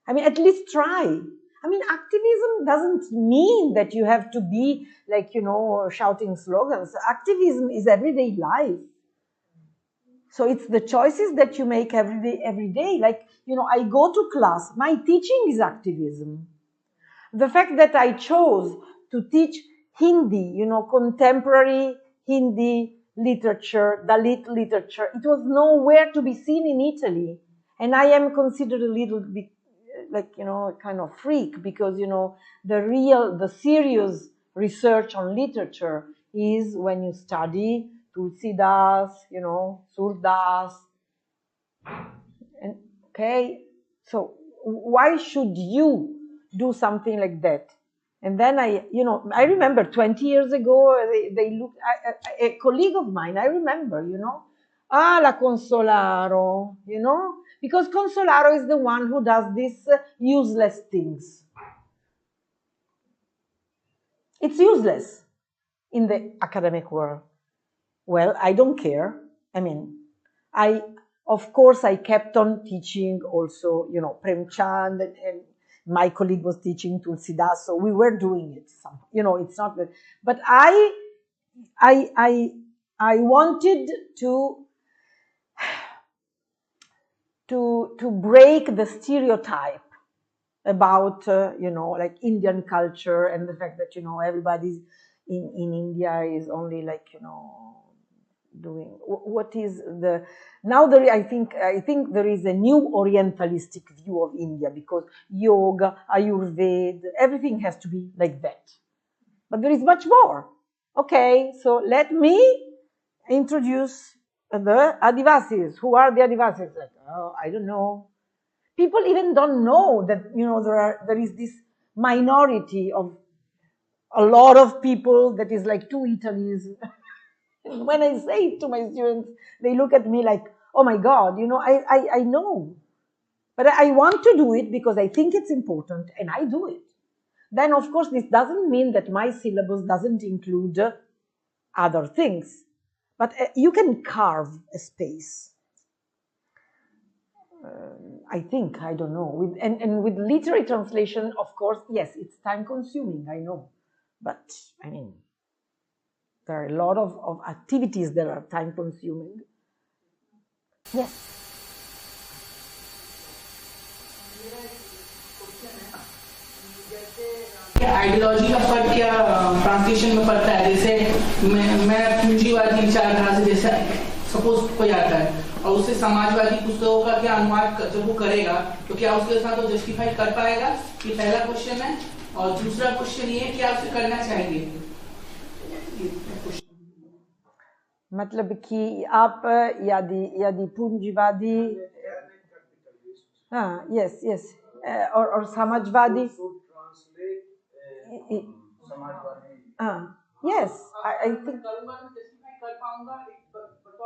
I mean, at least try. I mean, activism doesn't mean that you have to be like, you know, shouting slogans. Activism is everyday life. So it's the choices that you make every day. Like, you know, I go to class, my teaching is activism. The fact that I chose to teach Hindi, you know, contemporary Hindi literature, Dalit literature, it was nowhere to be seen in Italy. And I am considered a little bit like, you know, a kind of freak, because, you know, the serious research on literature is when you study Tulsidas, you know, Surdas. And okay, so why should you do something like that? And then I remember 20 years ago, they looked, a colleague of mine, I remember, you know, la Consolaro, you know, because Consolaro is the one who does these useless things. It's useless in the academic world. Well, I don't care. I mean, of course, I kept on teaching also, you know, Premchand, and my colleague was teaching Tulsidas, so we were doing it. You know, it's not that. But I wanted to break the stereotype about, you know, like Indian culture, and the fact that, you know, everybody in India is only like, you know, doing what is the now there. I think there is a new Orientalistic view of India, because yoga, Ayurveda, everything has to be like that. But there is much more. Okay, so let me introduce the Adivasis. Who are the Adivasis? Like, oh, I don't know. People even don't know that, you know, there is this minority of a lot of people that is like two Italies. When I say it to my students, they look at me like, oh my God, you know, I know. But I want to do it because I think it's important, and I do it. Then, of course, this doesn't mean that my syllabus doesn't include other things. But you can carve a space. I think, I don't know. And with literary translation, of course, yes, it's time consuming, I know. But, I mean, there are a lot of activities that are time consuming. Yes. Ideology का फर्क क्या translation में पड़ता है? जैसे मैं पूंजीवादी विचारधारा से, जैसे सपोज कोई आता है और उससे समाजवादी पुस्तकों का क्या अनुवाद जब वो करेगा, तो क्या उसके साथ वो जस्टिफाई कर पाएगा? ये पहला क्वेश्चन है। और दूसरा क्वेश्चन ये है कि आप उसे करना चाहेंगे, मतलब कि आप यदि पूंजीवादी, हाँ, यस यस, और समाजवादी, हाँ, यस, आई थिंक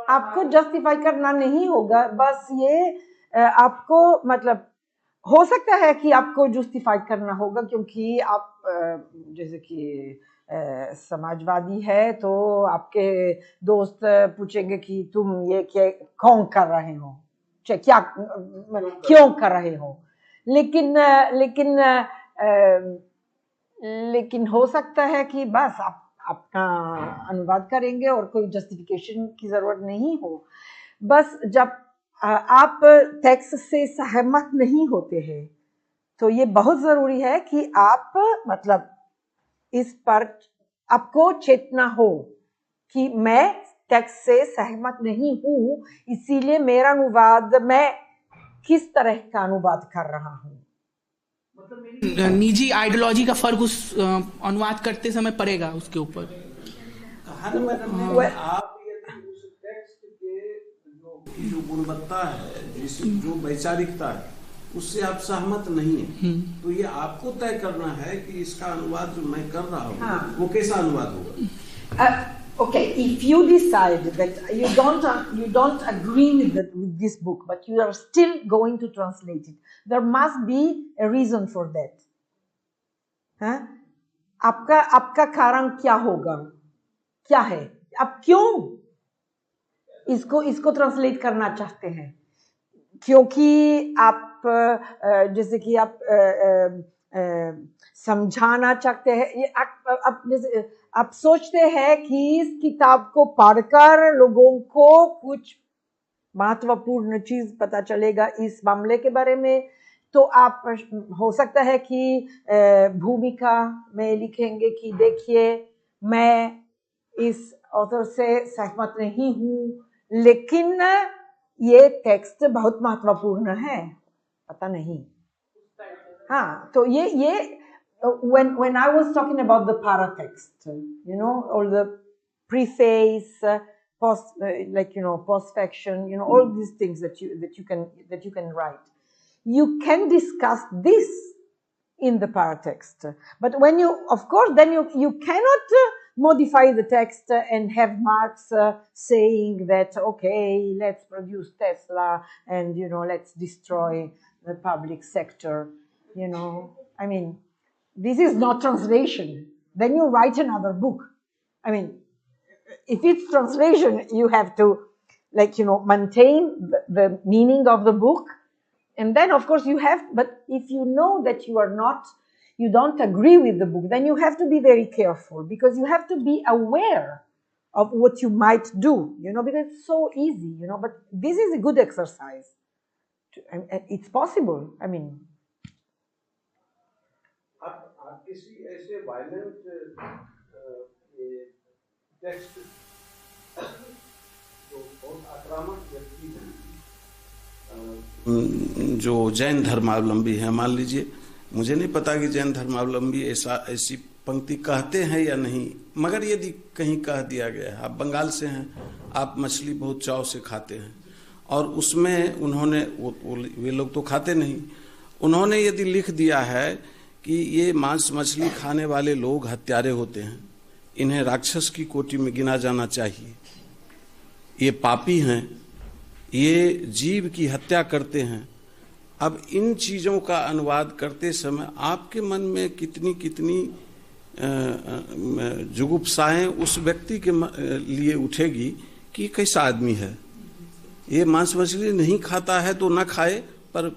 आपको जस्टिफाई करना नहीं होगा, बस ये आपको, मतलब हो सकता है कि आपको जस्टिफाई करना होगा, क्योंकि आप जैसे कि समाजवादी है, तो आपके दोस्त पूछेंगे कि तुम ये क्या कौन कर रहे हो, क्या क्यों कर रहे हो। लेकिन हो सकता है कि बस आप अपना अनुवाद करेंगे और कोई जस्टिफिकेशन की जरूरत नहीं हो। बस जब आप टेक्स्ट से सहमत नहीं होते हैं, तो ये बहुत जरूरी है कि आप, मतलब इस पर आपको चेतना हो कि मैं टेक्स्ट से सहमत नहीं हूँ, इसीलिए मेरा अनुवाद मैं किस तरह का अनुवाद कर रहा हूँ। निजी आइडियोलॉजी का फर्क उस अनुवाद करते समय पड़ेगा उसके ऊपर। आप यदि उस टेक्स्ट के जो गुणवत्ता है, जो वैचारिकता है, उससे आप सहमत नहीं है, तो ये आपको तय करना है कि इसका अनुवाद जो मैं कर रहा हूँ वो कैसा अनुवाद होगा। Okay, if you decide that you don't agree with this book, but you are still going to translate it, there must be a reason for that. हाँ? आपका कारण क्या होगा, क्या है, आप क्यों इसको ट्रांसलेट करना चाहते हैं? क्योंकि आप जैसे कि आप समझाना चाहते हैं, ये आप सोचते हैं कि इस किताब को पढ़कर लोगों को कुछ महत्वपूर्ण चीज पता चलेगा इस मामले के बारे में, तो आप हो सकता है कि भूमिका में लिखेंगे कि देखिए मैं इस ऑथर से सहमत नहीं हूँ, लेकिन ये टेक्स्ट बहुत महत्वपूर्ण है, पता नहीं। हाँ, तो ये when I was talking about the paratext, you know, all the preface, postfaction, you know, all these things that you can write, you can discuss this in the paratext. But when you, of course, then you cannot modify the text and have Marx saying that, okay, let's produce Tesla and, you know, let's destroy the public sector, you know. I mean, this is not translation. Then you write another book. I mean, if it's translation, you have to, maintain the meaning of the book. And then, of course, you have, but if you know that you don't agree with the book, then you have to be very careful, because you have to be aware of what you might do, you know, because it's so easy, you know, but this is a good exercise. And it's possible. I mean, आप किसी ऐसे violent text जो बहुत आक्रामक व्यक्ति हैं, जो जैन धर्मावलंबी हैं, मान लीजिए, मुझे नहीं पता कि जैन धर्मावलंबी ऐसी पंक्ति कहते हैं या नहीं, मगर यदि कहीं कह दिया गया है, आप बंगाल से हैं, आप मछली बहुत चाव से खाते हैं, और उसमें उन्होंने वे लोग तो खाते नहीं, उन्होंने यदि लिख दिया है कि ये मांस मछली खाने वाले लोग हत्यारे होते हैं, इन्हें राक्षस की कोटि में गिना जाना चाहिए, ये पापी हैं, ये जीव की हत्या करते हैं। अब इन चीज़ों का अनुवाद करते समय आपके मन में कितनी जुगुप्साएं उस व्यक्ति के लिए उठेगी कि कैसा आदमी है, ये मांस मछली नहीं खाता है तो ना खाए, पर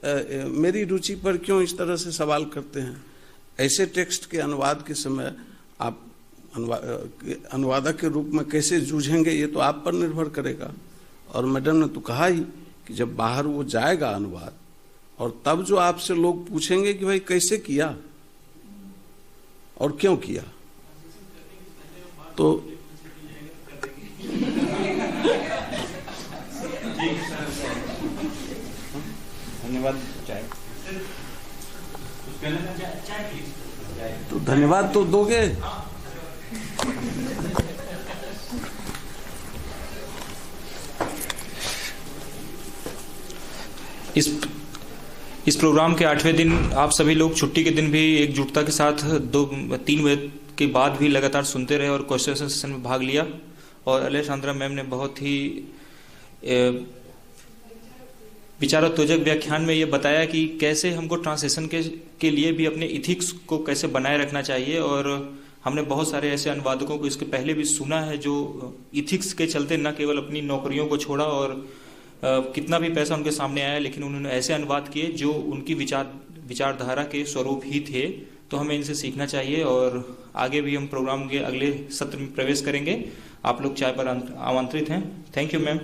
मेरी रुचि पर क्यों इस तरह से सवाल करते हैं। ऐसे टेक्स्ट के अनुवाद के समय आप अनुवादक के रूप में कैसे जूझेंगे, ये तो आप पर निर्भर करेगा। और मैडम ने तो कहा ही कि जब बाहर वो जाएगा अनुवाद, और तब जो आपसे लोग पूछेंगे कि भाई कैसे किया और क्यों किया, तो धन्यवाद। तो धन्यवाद तो दोगे। इस प्रोग्राम के 8वें दिन आप सभी लोग छुट्टी के दिन भी एकजुटता के साथ 2-3 बजे के बाद भी लगातार सुनते रहे और क्वेश्चन सेशन में भाग लिया। और अलेसांद्रा मैम ने बहुत ही विचारोत्तेजक व्याख्यान में ये बताया कि कैसे हमको ट्रांसलेशन के लिए भी अपने इथिक्स को कैसे बनाए रखना चाहिए। और हमने बहुत सारे ऐसे अनुवादकों को इसके पहले भी सुना है जो इथिक्स के चलते न केवल अपनी नौकरियों को छोड़ा और कितना भी पैसा उनके सामने आया, लेकिन उन्होंने ऐसे अनुवाद किए जो उनकी विचारधारा के स्वरूप ही थे। तो हमें इनसे सीखना चाहिए और आगे भी हम प्रोग्राम के अगले सत्र में प्रवेश करेंगे। आप लोग चाय पर आमंत्रित हैं। Thank you ma'am.